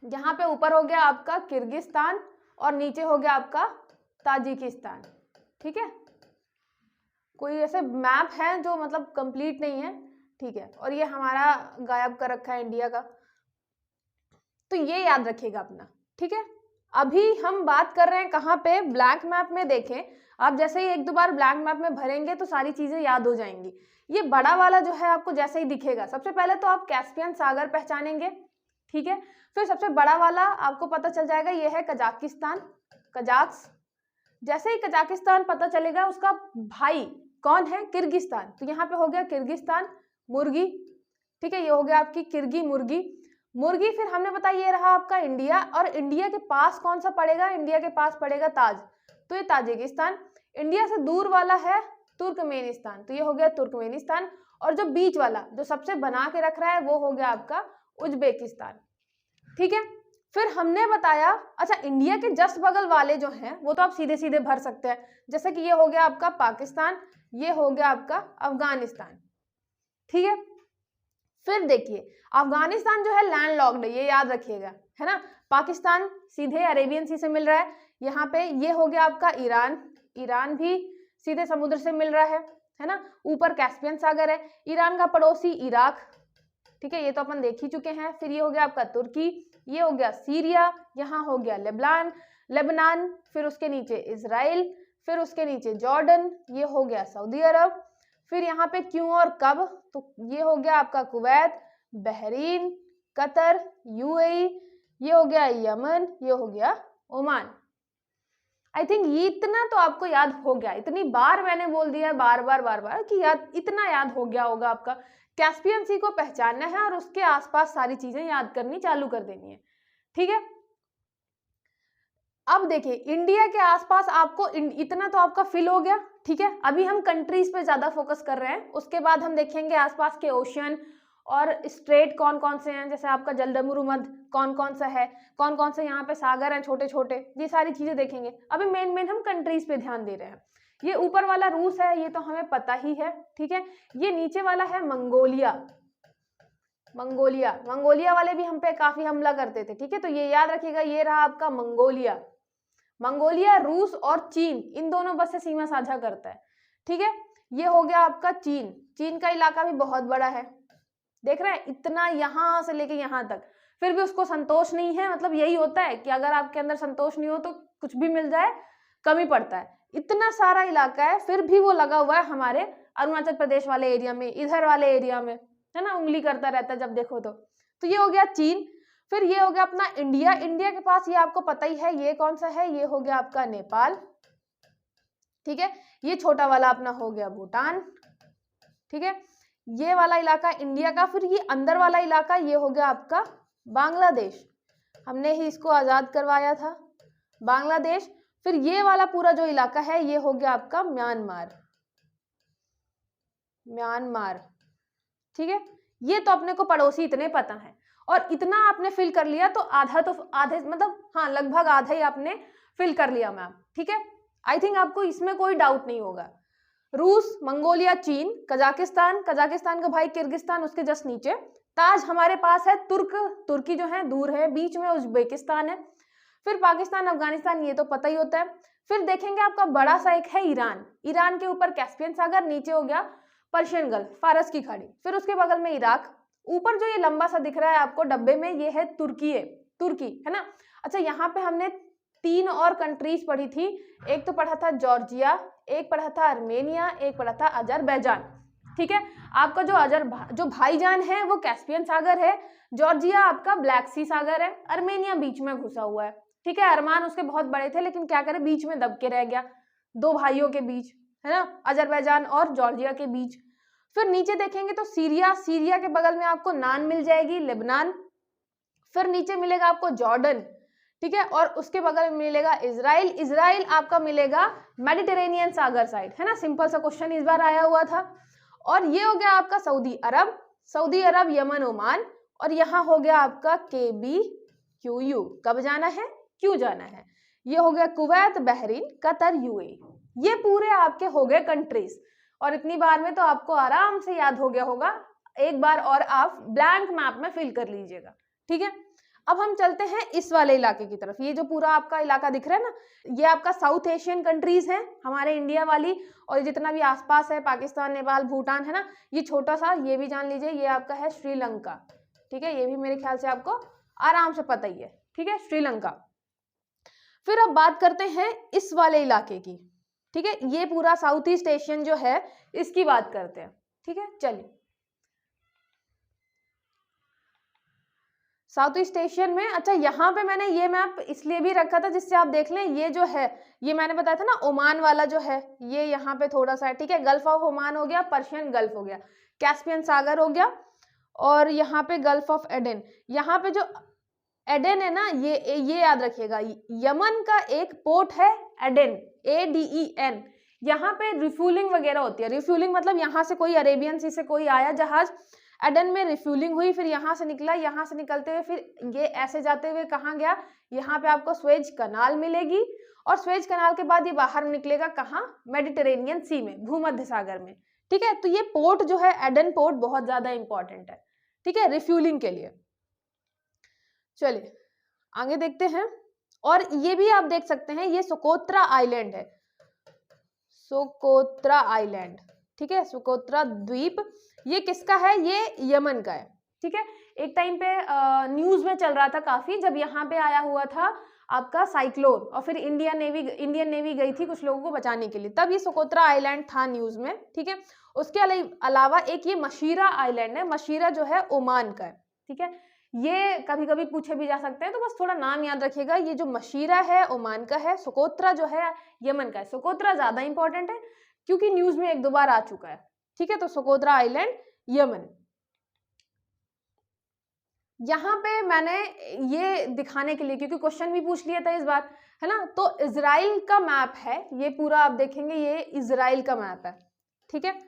यहाँ पे ऊपर हो गया आपका किर्गिस्तान और नीचे हो गया आपका ताजिकिस्तान। ठीक है, कोई ऐसे मैप है जो मतलब कंप्लीट नहीं है। ठीक है, और ये हमारा गायब कर रखा है इंडिया का, तो ये याद रखिएगा अपना। ठीक है, अभी हम बात कर रहे हैं कहाँ पे, ब्लैंक मैप में। देखें आप, जैसे ही 1-2 बार ब्लैंक मैप में भरेंगे तो सारी चीजें याद हो जाएंगी। ये बड़ा वाला जो है आपको जैसे ही दिखेगा, सबसे पहले तो आप कैस्पियन सागर पहचानेंगे। ठीक है, फिर सबसे बड़ा वाला आपको पता चल जाएगा, ये है कजाकिस्तान, कजाक्स। जैसे ही कजाकिस्तान पता चलेगा, उसका भाई कौन है, किर्गिस्तान, तो यहाँ पे हो गया किर्गिस्तान मुर्गी। ठीक है, ये हो गया आपकी किर्गी मुर्गी, मुर्गी। फिर हमने बताया ये रहा आपका इंडिया, और इंडिया के पास कौन सा पड़ेगा, इंडिया के पास पड़ेगा ताज, तो ये ताजिकिस्तान। इंडिया से दूर वाला है तुर्कमेनिस्तान, तो ये हो गया तुर्कमेनिस्तान। और जो बीच वाला जो सबसे बना के रख रहा है वो हो गया आपका उज्बेकिस्तान। ठीक है, फिर हमने बताया, अच्छा इंडिया के जस्ट बगल वाले जो हैं वो तो आप सीधे सीधे भर सकते हैं, जैसे कि ये हो गया आपका पाकिस्तान, ये हो गया आपका अफगानिस्तान। ठीक है, फिर देखिए अफगानिस्तान जो है लैंड लॉक्ड है, ये याद रखिएगा, है ना। पाकिस्तान सीधे अरेबियन सी से मिल रहा है, यहाँ पे ये हो गया आपका ईरान, ईरान भी सीधे समुद्र से मिल रहा है ना। ऊपर कैस्पियन सागर है, ईरान का पड़ोसी इराक। ठीक है, ये तो अपन देख ही चुके हैं। फिर ये हो गया आपका तुर्की, ये हो गया सीरिया, यहाँ हो गया लेबनान, फिर उसके नीचे इजराइल, फिर उसके नीचे जॉर्डन, ये हो गया सऊदी अरब। फिर यहाँ पे क्यों और कब, तो ये हो गया आपका कुवैत, बहरीन, कतर, यूएई, ये हो गया यमन, ये हो गया ओमान। आई थिंक ये इतना तो आपको याद हो गया, इतनी बार मैंने बोल दिया है बार बार कि याद, इतना याद हो गया होगा आपका। कैस्पियन सी को पहचानना है और उसके आसपास सारी चीजें याद करनी चालू कर देनी है। ठीक है, अब देखिए इंडिया के आसपास आपको इतना तो आपका फिल हो गया। ठीक है, अभी हम कंट्रीज पे ज्यादा फोकस कर रहे हैं, उसके बाद हम देखेंगे आसपास के ओशन और स्ट्रेट कौन कौन से हैं, जैसे आपका जलदमुरुमद कौन कौन सा है, कौन कौन से यहाँ पे सागर हैं छोटे छोटे, ये सारी चीजें देखेंगे। अभी मेन हम कंट्रीज पे ध्यान दे रहे हैं। ये ऊपर वाला रूस है, ये तो हमें पता ही है। ठीक है, ये नीचे वाला है मंगोलिया, मंगोलिया वाले भी हम पे काफी हमला करते थे। ठीक है, तो ये याद रखिएगा, ये रहा आपका मंगोलिया रूस और चीन, इन दोनों बस से सीमा साझा करता है। ठीक है, ये हो गया आपका चीन का इलाका भी बहुत बड़ा है, देख रहे हैं, इतना यहाँ से लेके यहाँ तक। फिर भी उसको संतोष नहीं है, मतलब यही होता है कि अगर आपके अंदर संतोष नहीं हो तो कुछ भी मिल जाए कमी पड़ता है। इतना सारा इलाका है, फिर भी वो लगा हुआ है हमारे अरुणाचल प्रदेश वाले एरिया में, इधर वाले एरिया में, है ना, उंगली करता रहता है जब देखो तो ये हो गया चीन। फिर ये हो गया अपना इंडिया, इंडिया के पास ये आपको पता ही है, ये कौन सा है, ये हो गया आपका नेपाल। ठीक है, ये छोटा वाला अपना हो गया भूटान। ठीक है, ये वाला इलाका इंडिया का। फिर ये अंदर वाला इलाका ये हो गया आपका बांग्लादेश, हमने ही इसको आजाद करवाया था, बांग्लादेश। फिर ये वाला पूरा जो इलाका है ये हो गया आपका म्यांमार। ठीक है, ये तो अपने को पड़ोसी इतने पता है, और इतना आपने फिल कर लिया तो आधे मतलब हाँ लगभग आधा ही आपने फिल कर लिया मैम। ठीक है, आई थिंक आपको इसमें कोई डाउट नहीं होगा। रूस, मंगोलिया, चीन, कजाकिस्तान का भाई किर्गिस्तान, उसके जस्ट नीचे ताज हमारे पास है, तुर्की जो है दूर है, बीच में उज्बेकिस्तान है। फिर पाकिस्तान, अफगानिस्तान, ये तो पता ही होता है। फिर देखेंगे आपका बड़ा सा एक है ईरान, ईरान के ऊपर कैस्पियन सागर, नीचे हो गया पर्शियन गल्फ, फारस की खाड़ी। फिर उसके बगल में इराक, ऊपर जो ये लंबा सा दिख रहा है आपको डब्बे में, ये है तुर्की है ना। अच्छा, यहाँ पे हमने 3 और कंट्रीज पढ़ी थी, एक तो पढ़ा था जॉर्जिया, एक पढ़ा था आर्मेनिया, एक पढ़ा था अजरबैजान। ठीक है, आपका जो भाईजान है वो कैस्पियन सागर है, जॉर्जिया आपका ब्लैक सी सागर है, आर्मेनिया बीच में घुसा हुआ है। ठीक है, अरमान उसके बहुत बड़े थे लेकिन क्या करे बीच में दब के रह गया, 2 भाइयों के बीच, है ना, अजरबैजान और जॉर्जिया के बीच। फिर नीचे देखेंगे तो सीरिया के बगल में आपको नान मिल जाएगी, लेबनान। फिर नीचे मिलेगा आपको जॉर्डन, ठीक है, और उसके बगल में मिलेगा इजराइल आपका मिलेगा मेडिटेरेनियन सागर साइड, है ना। सिंपल सा क्वेश्चन इस बार आया हुआ था। और ये हो गया आपका सऊदी अरब, यमन, ओमान, और यहाँ हो गया आपका KBQU, कब जाना है, क्यों जाना है। ये हो गया कुवैत, बहरीन, कतर, UAE। ये पूरे आपके हो गए कंट्रीज, और इतनी बार में तो आपको आराम से याद हो गया होगा। एक बार और आप ब्लैंक मैप में फिल कर लीजिएगा। ठीक है, अब हम चलते हैं इस वाले इलाके की तरफ। ये जो पूरा आपका इलाका दिख रहा है ना, ये आपका साउथ एशियन कंट्रीज हैं, हमारे इंडिया वाली, और जितना भी आसपास है पाकिस्तान, नेपाल, भूटान, है ना। ये छोटा सा, ये भी जान लीजिए, ये आपका है श्रीलंका। ठीक है, ये भी मेरे ख्याल से आपको आराम से पता ही है। ठीक है, श्रीलंका। फिर अब बात करते हैं इस वाले इलाके की। ठीक है, ये पूरा साउथ ईस्ट एशियन जो है इसकी बात करते हैं। ठीक है, चलिए साउथ ईस्ट एशियन में। अच्छा, यहाँ पे मैंने ये मैप इसलिए भी रखा था जिससे आप देख लें, ये जो है, ये मैंने बताया था ना ओमान वाला जो है, ये यहाँ पे थोड़ा सा है। ठीक है, गल्फ ऑफ ओमान हो गया, पर्शियन गल्फ हो गया, कैस्पियन सागर हो गया, और यहाँ पे गल्फ ऑफ एडन। यहाँ पे जो एडन है ना, ये याद रखिएगा, यमन का एक पोर्ट है एडन, ADEN। यहाँ पे रिफ्यूलिंग वगैरह होती है। रिफ्यूलिंग मतलब यहाँ से कोई अरेबियन सी से कोई आया जहाज, एडन में रिफ्यूलिंग हुई, फिर यहाँ से निकला, यहाँ से निकलते हुए फिर ये ऐसे जाते हुए कहाँ गया, यहाँ पे आपको स्वेज कनाल मिलेगी, और स्वेज कनाल के बाद ये बाहर निकलेगा कहाँ, मेडिटेरेनियन सी में, भूमध्य सागर में। ठीक है, तो ये पोर्ट जो है एडन पोर्ट बहुत ज्यादा इंपॉर्टेंट है। ठीक है, रिफ्यूलिंग के लिए। चलिए आगे देखते हैं। और ये भी आप देख सकते हैं, ये सोकोत्रा आइलैंड है, सोकोत्रा आइलैंड। ठीक है, सोकोत्रा द्वीप, ये किसका है, ये यमन का है। ठीक है, एक टाइम पे न्यूज में चल रहा था काफी, जब यहाँ पे आया हुआ था आपका साइक्लोन, और फिर इंडियन नेवी गई थी कुछ लोगों को बचाने के लिए, तब ये सोकोत्रा आइलैंड था न्यूज में। ठीक है, उसके अलावा एक ये मशीरा आइलैंड है, मशीरा जो है ओमान का है। ठीक है, ये कभी कभी पूछे भी जा सकते हैं, तो बस थोड़ा नाम याद रखिएगा। ये जो मशीरा है ओमान का है, सोकोत्रा जो है यमन का है। सोकोत्रा ज्यादा इंपॉर्टेंट है क्योंकि न्यूज में 1-2 बार आ चुका है। ठीक है, तो सोकोत्रा आइलैंड यमन। यहाँ पे मैंने ये दिखाने के लिए, क्योंकि क्वेश्चन भी पूछ लिया था इस बार, है ना, तो इजराइल का मैप है ये पूरा, आप देखेंगे ये इजराइल का मैप है। ठीक है,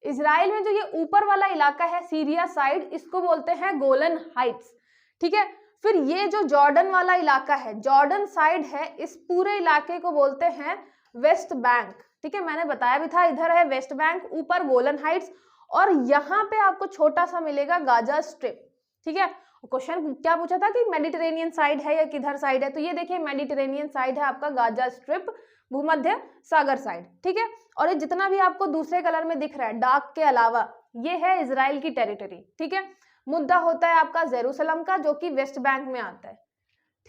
इजराइल में जो ये ऊपर वाला इलाका है सीरिया साइड, इसको बोलते हैं गोलन हाइट्स। ठीक है, फिर ये जो जॉर्डन वाला इलाका है, जॉर्डन साइड है, इस पूरे इलाके को बोलते हैं वेस्ट बैंक। ठीक है, मैंने बताया भी था, इधर है वेस्ट बैंक, ऊपर गोलन हाइट्स, और यहाँ पे आपको छोटा सा मिलेगा गाजा स्ट्रिप। ठीक है, क्वेश्चन क्या पूछा था कि मेडिटेरेनियन साइड है या किधर साइड है, तो ये देखिए मेडिटेरेनियन साइड है आपका, गाजा स्ट्रिप, भूमध्य सागर साइड। ठीक है, और ये जितना भी आपको दूसरे कलर में दिख रहा है डार्क के अलावा, ये है इजराइल की टेरिटरी। ठीक है, मुद्दा होता है आपका जेरूसलम का, जो कि वेस्ट बैंक में आता है।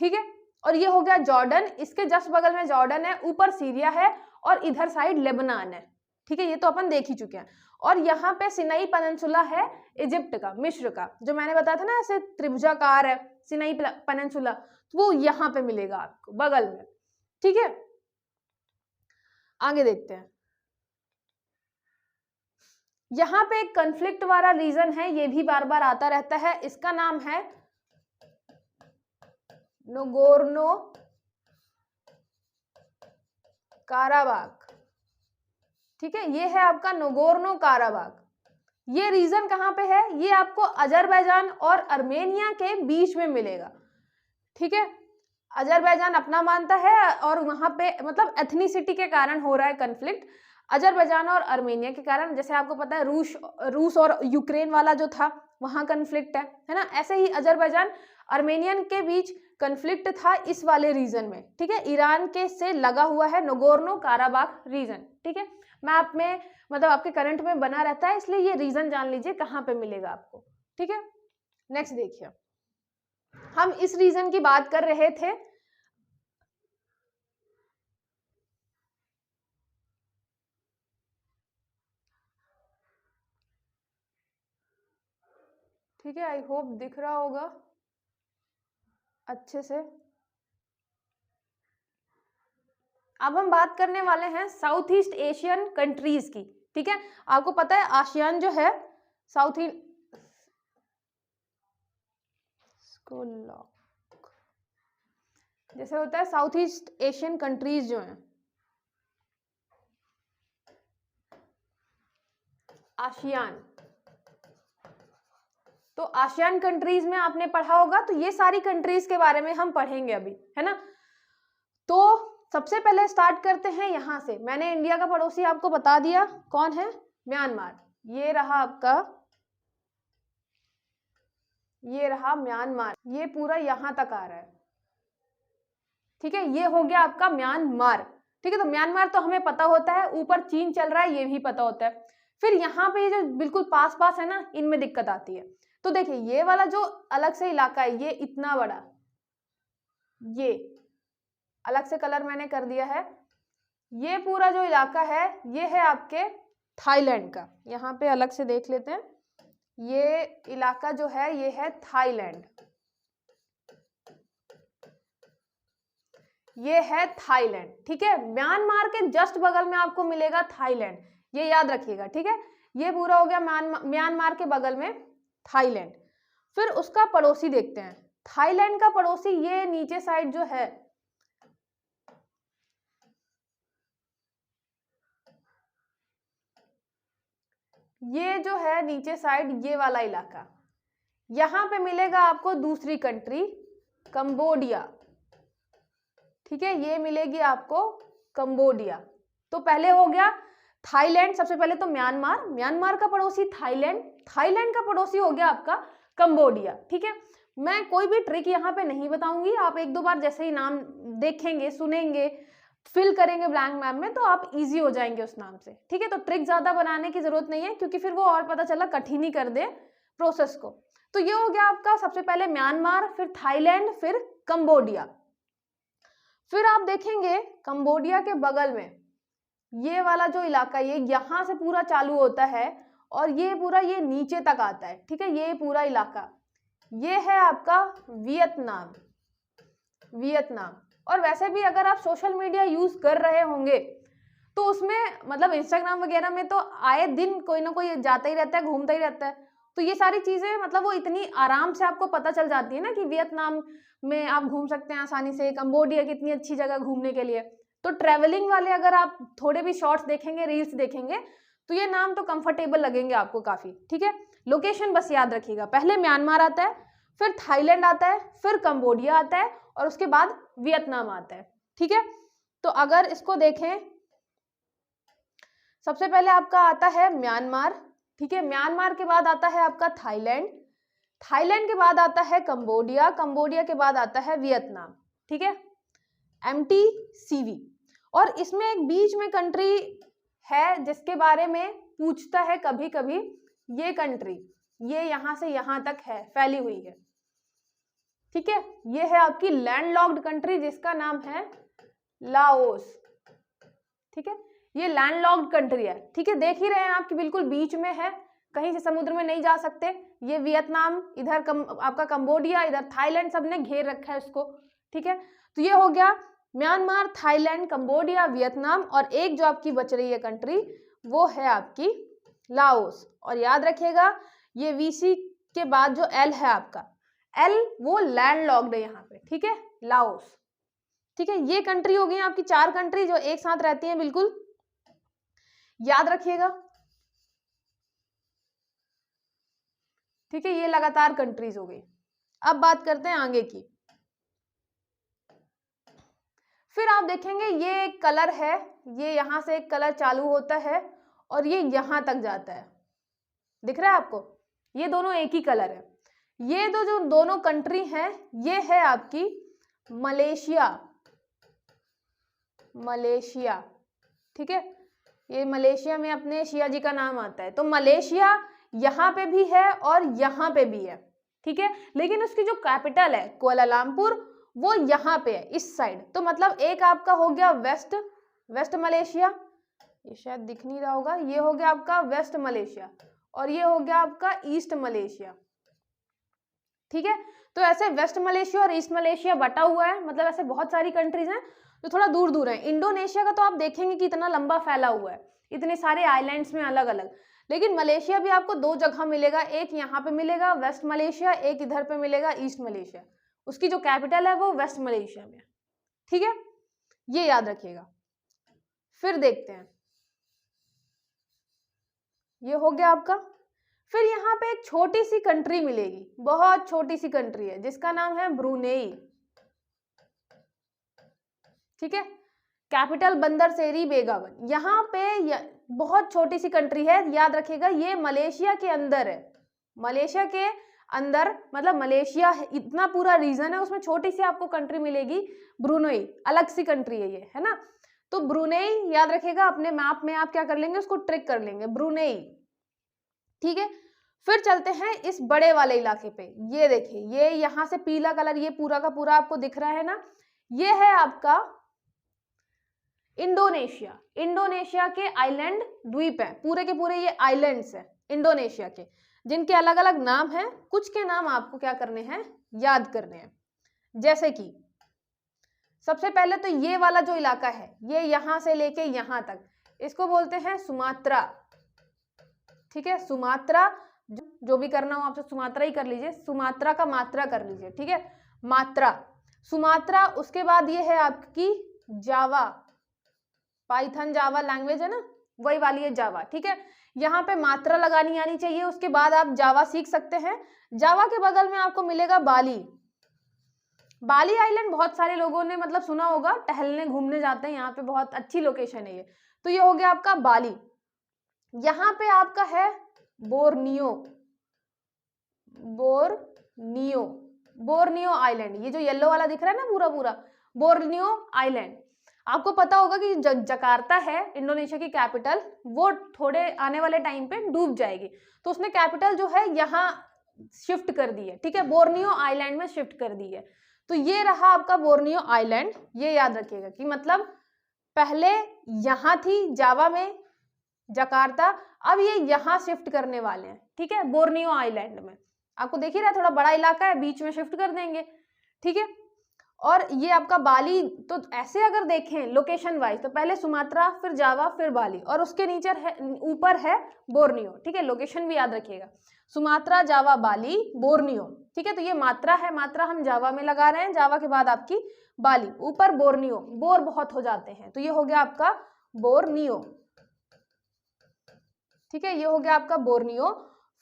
ठीक है, और ये हो गया जॉर्डन, इसके जस्ट बगल में जॉर्डन है, ऊपर सीरिया है, और इधर साइड लेबनान है। ठीक है, ये तो अपन देख ही चुके हैं। और यहाँ पे सिनाई पेनिनसुला है इजिप्ट का, मिस्र का, जो मैंने बताया था ना ऐसे त्रिभुजाकार है सिनाई पेनिनसुला, तो वो यहाँ पे मिलेगा आपको बगल में। ठीक है, आगे देखते हैं। यहाँ पे एक कन्फ्लिक्ट वाला रीजन है, ये भी बार बार आता रहता है, इसका नाम है नगोर्नो काराबाख। ठीक है, ये है आपका नगोर्नो काराबाख। ये रीजन कहाँ पे है, ये आपको अजरबैजान और आर्मेनिया के बीच में मिलेगा। ठीक है, अजरबैजान अपना मानता है, और वहां पे मतलब एथनिसिटी के कारण हो रहा है कन्फ्लिक्ट, अजरबैजान और आर्मेनिया के कारण। जैसे आपको पता है रूस और यूक्रेन वाला जो था, वहां कन्फ्लिक्ट है ना, ऐसे ही अजरबैजान आर्मेनियन के बीच कन्फ्लिक्ट था इस वाले रीजन में, ठीक है, ईरान के से लगा हुआ है नगोर्नो काराबाख रीजन, ठीक है। मैप में मतलब आपके करंट में बना रहता है, इसलिए ये रीजन जान लीजिए कहाँ पे मिलेगा आपको, ठीक है। नेक्स्ट देखिए, हम इस रीजन की बात कर रहे थे, ठीक है, आई होप दिख रहा होगा अच्छे से। अब हम बात करने वाले हैं साउथ ईस्ट एशियन कंट्रीज की, ठीक है। आपको पता है आसियान जो है साउथ ईस्ट जैसे होता है साउथ ईस्ट एशियन कंट्रीज जो हैं, आसियान, तो आसियान कंट्रीज में आपने पढ़ा होगा, तो ये सारी कंट्रीज के बारे में हम पढ़ेंगे अभी, है ना। तो सबसे पहले स्टार्ट करते हैं यहाँ से। मैंने इंडिया का पड़ोसी आपको बता दिया कौन है, म्यांमार। ये रहा आपका, ये रहा म्यांमार, ये पूरा यहाँ तक आ रहा है, ठीक है। ये हो गया आपका म्यांमार, ठीक है। तो म्यांमार तो हमें पता होता है, ऊपर चीन चल रहा है ये भी पता होता है। फिर यहाँ पे ये जो बिल्कुल पास पास है ना, इनमें दिक्कत आती है। तो देखिए ये वाला जो अलग से इलाका है, ये इतना बड़ा, ये अलग से कलर मैंने कर दिया है, ये पूरा जो इलाका है ये है आपके थाईलैंड का। यहाँ पे अलग से देख लेते हैं, ये इलाका जो है ये है थाईलैंड, ये है थाईलैंड, ठीक है। म्यांमार के जस्ट बगल में आपको मिलेगा थाईलैंड, ये याद रखिएगा, ठीक है। ये पूरा हो गया म्यांमार के बगल में थाईलैंड। फिर उसका पड़ोसी देखते हैं, थाईलैंड का पड़ोसी ये नीचे साइड जो है, ये जो है नीचे साइड ये वाला इलाका, यहां पे मिलेगा आपको दूसरी कंट्री कंबोडिया, ठीक है। ये मिलेगी आपको कंबोडिया। तो पहले हो गया थाईलैंड, सबसे पहले तो म्यांमार, म्यांमार का पड़ोसी थाईलैंड, थाईलैंड का पड़ोसी हो गया आपका कंबोडिया, ठीक है। मैं कोई भी ट्रिक यहाँ पे नहीं बताऊंगी, आप एक दो बार जैसे ही नाम देखेंगे, सुनेंगे, फिल करेंगे ब्लैंक मैप में, तो आप इजी हो जाएंगे उस नाम से, ठीक है। तो ट्रिक ज्यादा बनाने की जरूरत नहीं है, क्योंकि फिर वो और पता चला कठिन ही कर दे प्रोसेस को। तो ये हो गया आपका सबसे पहले म्यांमार, फिर थाईलैंड, फिर कंबोडिया। फिर आप देखेंगे कंबोडिया के बगल में ये वाला जो इलाका, ये यहां से पूरा चालू होता है और ये पूरा ये नीचे तक आता है, ठीक है। ये पूरा इलाका ये है आपका वियतनाम, वियतनाम। और वैसे भी अगर आप सोशल मीडिया यूज कर रहे होंगे तो उसमें मतलब इंस्टाग्राम वगैरह में तो आए दिन कोई ना कोई जाता ही रहता है, घूमता ही रहता है। तो ये सारी चीजें मतलब वो इतनी आराम से आपको पता चल जाती है ना कि वियतनाम में आप घूम सकते हैं आसानी से, कंबोडिया कितनी अच्छी जगह घूमने के लिए। तो ट्रेवलिंग वाले अगर आप थोड़े भी शॉर्ट्स देखेंगे, रील्स देखेंगे, तो ये नाम तो कंफर्टेबल लगेंगे आपको काफी, ठीक है। लोकेशन बस याद रखिएगा, पहले म्यांमार आता है, फिर थाईलैंड आता है, फिर कंबोडिया आता है और उसके बाद वियतनाम आता है, ठीक है। तो अगर इसको देखें, सबसे पहले आपका आता है म्यांमार, ठीक है। म्यांमार के बाद आता है आपका थाईलैंड, थाईलैंड के बाद आता है कंबोडिया, कंबोडिया के बाद आता है वियतनाम, ठीक है, MTCV। और इसमें एक बीच में कंट्री है जिसके बारे में पूछता है कभी कभी, ये कंट्री ये यहां से यहां तक है, फैली हुई है, ठीक है। ये है आपकी लैंडलॉक्ड कंट्री जिसका नाम है लाओस, ठीक है। ये लैंडलॉक्ड कंट्री है, ठीक है। देख ही रहे हैं आपकी बिल्कुल बीच में है, कहीं से समुद्र में नहीं जा सकते। ये वियतनाम, इधर आपका कंबोडिया, इधर थाईलैंड, सबने घेर रखा है उसको, ठीक है। तो ये हो गया म्यांमार, थाईलैंड, कंबोडिया, वियतनाम, और एक जो आपकी बच रही है कंट्री वो है आपकी लाओस। और याद रखिएगा ये VC के बाद जो L है आपका, L वो लैंडलॉक्ड है यहाँ पे, ठीक है, लाओस, ठीक है। ये कंट्री हो गई आपकी 4 कंट्री जो एक साथ रहती हैं, बिल्कुल याद रखिएगा, ठीक है। ये लगातार कंट्रीज हो गई। अब बात करते हैं आगे की। फिर आप देखेंगे ये एक कलर है, ये यहां से एक कलर चालू होता है और ये यहां तक जाता है, दिख रहा है आपको, ये दोनों एक ही कलर है। ये जो दोनों कंट्री हैं ये है आपकी मलेशिया, मलेशिया, ठीक है, ये मलेशिया में अपने शिया जी का नाम आता है। तो मलेशिया यहाँ पे भी है और यहाँ पे भी है, ठीक है, लेकिन उसकी जो कैपिटल है कुआलालंपुर वो यहाँ पे है इस साइड। तो मतलब एक आपका हो गया वेस्ट मलेशिया, ये शायद दिख नहीं रहा होगा, ये हो गया आपका वेस्ट मलेशिया और ये हो गया आपका ईस्ट मलेशिया, ठीक है। तो ऐसे वेस्ट मलेशिया और ईस्ट मलेशिया बटा हुआ है, मतलब ऐसे बहुत सारी कंट्रीज हैं जो थोड़ा दूर दूर है। इंडोनेशिया का तो आप देखेंगे कि इतना लंबा फैला हुआ है, इतने सारे आइलैंड्स में अलग अलग, लेकिन मलेशिया भी आपको दो जगह मिलेगा, एक यहाँ पे मिलेगा वेस्ट मलेशिया, एक इधर पे मिलेगा ईस्ट मलेशिया। उसकी जो कैपिटल है वो वेस्ट मलेशिया में, ठीक है, ये याद रखिएगा। फिर देखते हैं, ये हो गया आपका। फिर यहाँ पे एक छोटी सी कंट्री मिलेगी, बहुत छोटी सी कंट्री है जिसका नाम है ब्रुनेई, ठीक है, कैपिटल बंदर सेरी बेगावन। यहाँ पे बहुत छोटी सी कंट्री है, याद रखिएगा, ये मलेशिया के अंदर है, मलेशिया के अंदर, मतलब मलेशिया इतना पूरा रीजन है, उसमें छोटी सी आपको कंट्री मिलेगी ब्रुनेई, अलग सी कंट्री है ये, है ना। तो ब्रुनेई याद रखिएगा, अपने मैप में आप क्या कर लेंगे, उसको ट्रिक कर लेंगे, ब्रुनेई, ठीक है। फिर चलते हैं इस बड़े वाले इलाके पे, ये देखिए, ये यहाँ से पीला कलर ये पूरा का पूरा आपको दिख रहा है ना, ये है आपका इंडोनेशिया। इंडोनेशिया के आइलैंड द्वीप है, पूरे के पूरे ये आइलैंड्स है इंडोनेशिया के, जिनके अलग अलग नाम हैं, कुछ के नाम आपको क्या करने हैं, याद करने हैं। जैसे कि सबसे पहले तो ये वाला जो इलाका है, ये यहां से लेके यहां तक, इसको बोलते हैं सुमात्रा, ठीक है, सुमात्रा, जो भी करना हो आपसे सुमात्रा ही कर लीजिए, सुमात्रा का मात्रा कर लीजिए, ठीक है, मात्रा, सुमात्रा। उसके बाद ये है आपकी जावा, पाइथन जावा लैंग्वेज है ना, वही वाली है जावा, ठीक है, यहाँ पे मात्रा लगानी आनी चाहिए, उसके बाद आप जावा सीख सकते हैं। जावा के बगल में आपको मिलेगा बाली, बाली आइलैंड बहुत सारे लोगों ने मतलब सुना होगा, टहलने घूमने जाते हैं यहाँ पे, बहुत अच्छी लोकेशन है ये। तो ये हो गया आपका बाली। यहाँ पे आपका है बोर्नियो, बोर्नियो, बोर्नियो आइलैंड, ये जो येलो वाला दिख रहा है ना पूरा पूरा, बोर्नियो आइलैंड। आपको पता होगा कि जकार्ता है इंडोनेशिया की कैपिटल, वो थोड़े आने वाले टाइम पे डूब जाएगी, तो उसने कैपिटल जो है यहाँ शिफ्ट कर दी है, ठीक है, बोर्नियो आइलैंड में शिफ्ट कर दी है। तो ये रहा आपका बोर्नियो आइलैंड, ये याद रखिएगा कि मतलब पहले यहाँ थी जावा में जकार्ता, अब ये यहाँ शिफ्ट करने वाले हैं, ठीक है, बोर्नियो आइलैंड में। आपको देख ही रहा है, थोड़ा बड़ा इलाका है, बीच में शिफ्ट कर देंगे, ठीक है। और ये आपका बाली, तो ऐसे अगर देखें लोकेशन वाइज, तो पहले सुमात्रा, फिर जावा, फिर बाली, और उसके नीचे है, ऊपर है बोर्नियो, ठीक है, लोकेशन भी याद रखिएगा, सुमात्रा, जावा, बाली, बोर्नियो, ठीक है। तो ये मात्रा है, मात्रा हम जावा में लगा रहे हैं, जावा के बाद आपकी बाली, ऊपर बोर्नियो, बोर बहुत हो जाते हैं, तो ये हो गया आपका बोर्नियो, ठीक है, ये हो गया आपका बोर्नियो।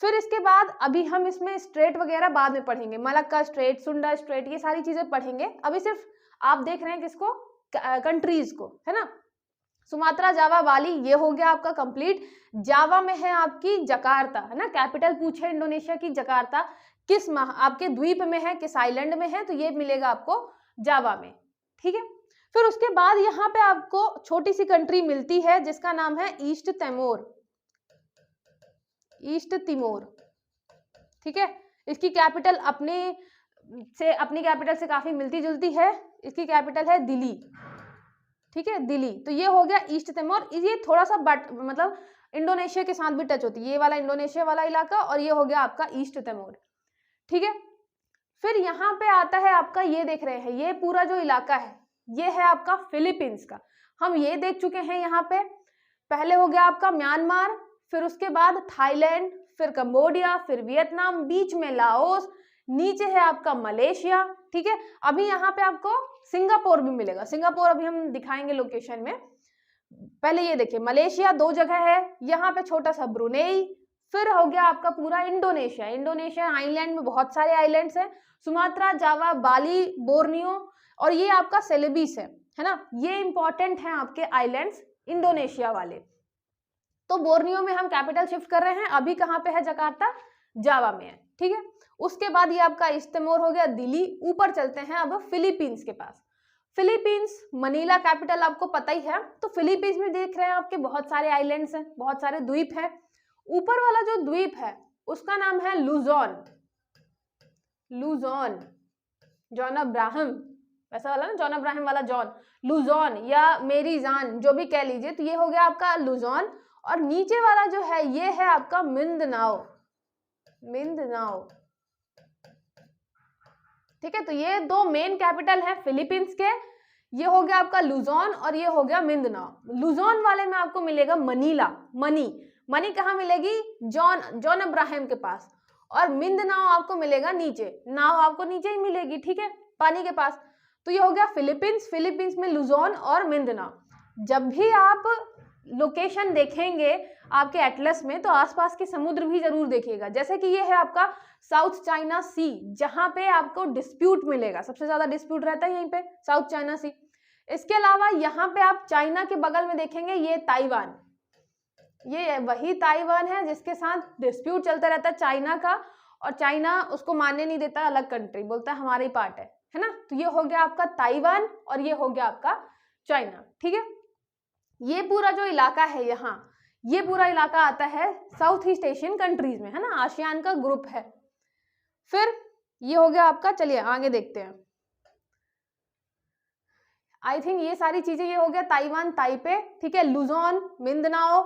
फिर इसके बाद अभी हम इसमें स्ट्रेट वगैरह बाद में पढ़ेंगे, मलक्का स्ट्रेट, सुंडा स्ट्रेट, ये सारी चीजें पढ़ेंगे, अभी सिर्फ आप देख रहे हैं किसको, कंट्रीज को, है ना। सुमात्रा, जावा, बाली, ये हो गया आपका कंप्लीट। जावा में है आपकी जकार्ता, है ना, कैपिटल पूछे इंडोनेशिया की जकार्ता, किस आपके द्वीप में है, किस आइलैंड में है, तो ये मिलेगा आपको जावा में, ठीक है। फिर उसके बाद यहाँ पे आपको छोटी सी कंट्री मिलती है जिसका नाम है ईस्ट तिमोर, ईस्ट तिमोर, ठीक है। इसकी कैपिटल अपनी कैपिटल से काफी मिलती जुलती है, इसकी कैपिटल है दिल्ली, ठीक है, दिल्ली। तो ये हो गया ईस्ट तिमोर, ये थोड़ा सा मतलब इंडोनेशिया के साथ भी टच होती है, ये वाला इंडोनेशिया वाला इलाका, और ये हो गया आपका ईस्ट तिमोर, ठीक है। फिर यहाँ पे आता है आपका, ये देख रहे हैं, ये पूरा जो इलाका है ये है आपका फिलीपींस का, हम ये देख चुके हैं। यहाँ पे पहले हो गया आपका म्यांमार, फिर उसके बाद थाईलैंड, फिर कंबोडिया, फिर वियतनाम, बीच में लाओस, नीचे है आपका मलेशिया, ठीक है। अभी यहाँ पे आपको सिंगापुर भी मिलेगा, सिंगापुर अभी हम दिखाएंगे लोकेशन में। पहले ये देखिए, मलेशिया दो जगह है, यहाँ पे छोटा सा ब्रुनेई, फिर हो गया आपका पूरा इंडोनेशिया, इंडोनेशिया आइलैंड में बहुत सारे आइलैंड्स हैं, सुमात्रा, जावा, बाली, बोर्नियो, और ये आपका सेलेबीस है ना, ये इंपॉर्टेंट है आपके आइलैंड्स इंडोनेशिया वाले। तो बोर्नियो में हम कैपिटल शिफ्ट कर रहे हैं, अभी कहाँ पे है जकार्ता, जावा में है, ठीक है। उसके बाद ये आपका ईस्ट तिमोर हो गया, दिल्ली। ऊपर चलते हैं अब फिलीपींस के पास। फिलीपींस, मनीला कैपिटल आपको पता ही है। तो फिलीपींस में देख रहे हैं आपके बहुत सारे आइलैंड्स हैं, बहुत सारे द्वीप हैं। ऊपर वाला जो द्वीप है उसका नाम है लुजोन। लुजोन, जॉन अब्राहम, वैसा वाला ना, जॉन अब्राहम वाला जॉन, लुजोन या मेरी जान जो भी कह लीजिए। तो ये हो गया आपका लुजोन। और नीचे वाला जो है ये है आपका मिंदनाओ। मिंदनाओ, ठीक है। तो ये दो मेन कैपिटल है फिलीपींस के। ये हो गया आपका लुजोन और ये हो गया मिंदनाओ। लुजोन वाले में आपको मिलेगा मनीला। मनी कहाँ मिलेगी? जॉन अब्राहम के पास। और मिंदनाओ आपको मिलेगा नीचे, नाव आपको नीचे ही मिलेगी, ठीक है, पानी के पास। तो ये हो गया फिलीपींस। फिलीपींस में लुजोन और मिंदनाओ। जब भी आप लोकेशन देखेंगे आपके एटलस में तो आसपास के समुद्र भी जरूर देखिएगा। जैसे कि ये है आपका साउथ चाइना सी, जहां पे आपको डिस्प्यूट मिलेगा, सबसे ज्यादा डिस्प्यूट रहता है यहीं पे, साउथ चाइना सी। इसके अलावा यहाँ पे आप चाइना के बगल में देखेंगे ये ताइवान। ये वही ताइवान है जिसके साथ डिस्प्यूट चलता रहता है चाइना का, और चाइना उसको मानने नहीं देता, अलग कंट्री बोलता है हमारी पार्ट है ना। तो ये हो गया आपका ताइवान और ये हो गया आपका चाइना, ठीक है। ये पूरा जो इलाका है यहाँ, ये पूरा इलाका आता है साउथ ईस्ट एशियन कंट्रीज में, है ना, आसियान का ग्रुप है। फिर ये हो गया आपका, चलिए आगे देखते हैं। आई थिंक ये सारी चीजें, ये हो गया ताइवान, ताइपे, ठीक है, लुजोन, मिंदनाओ,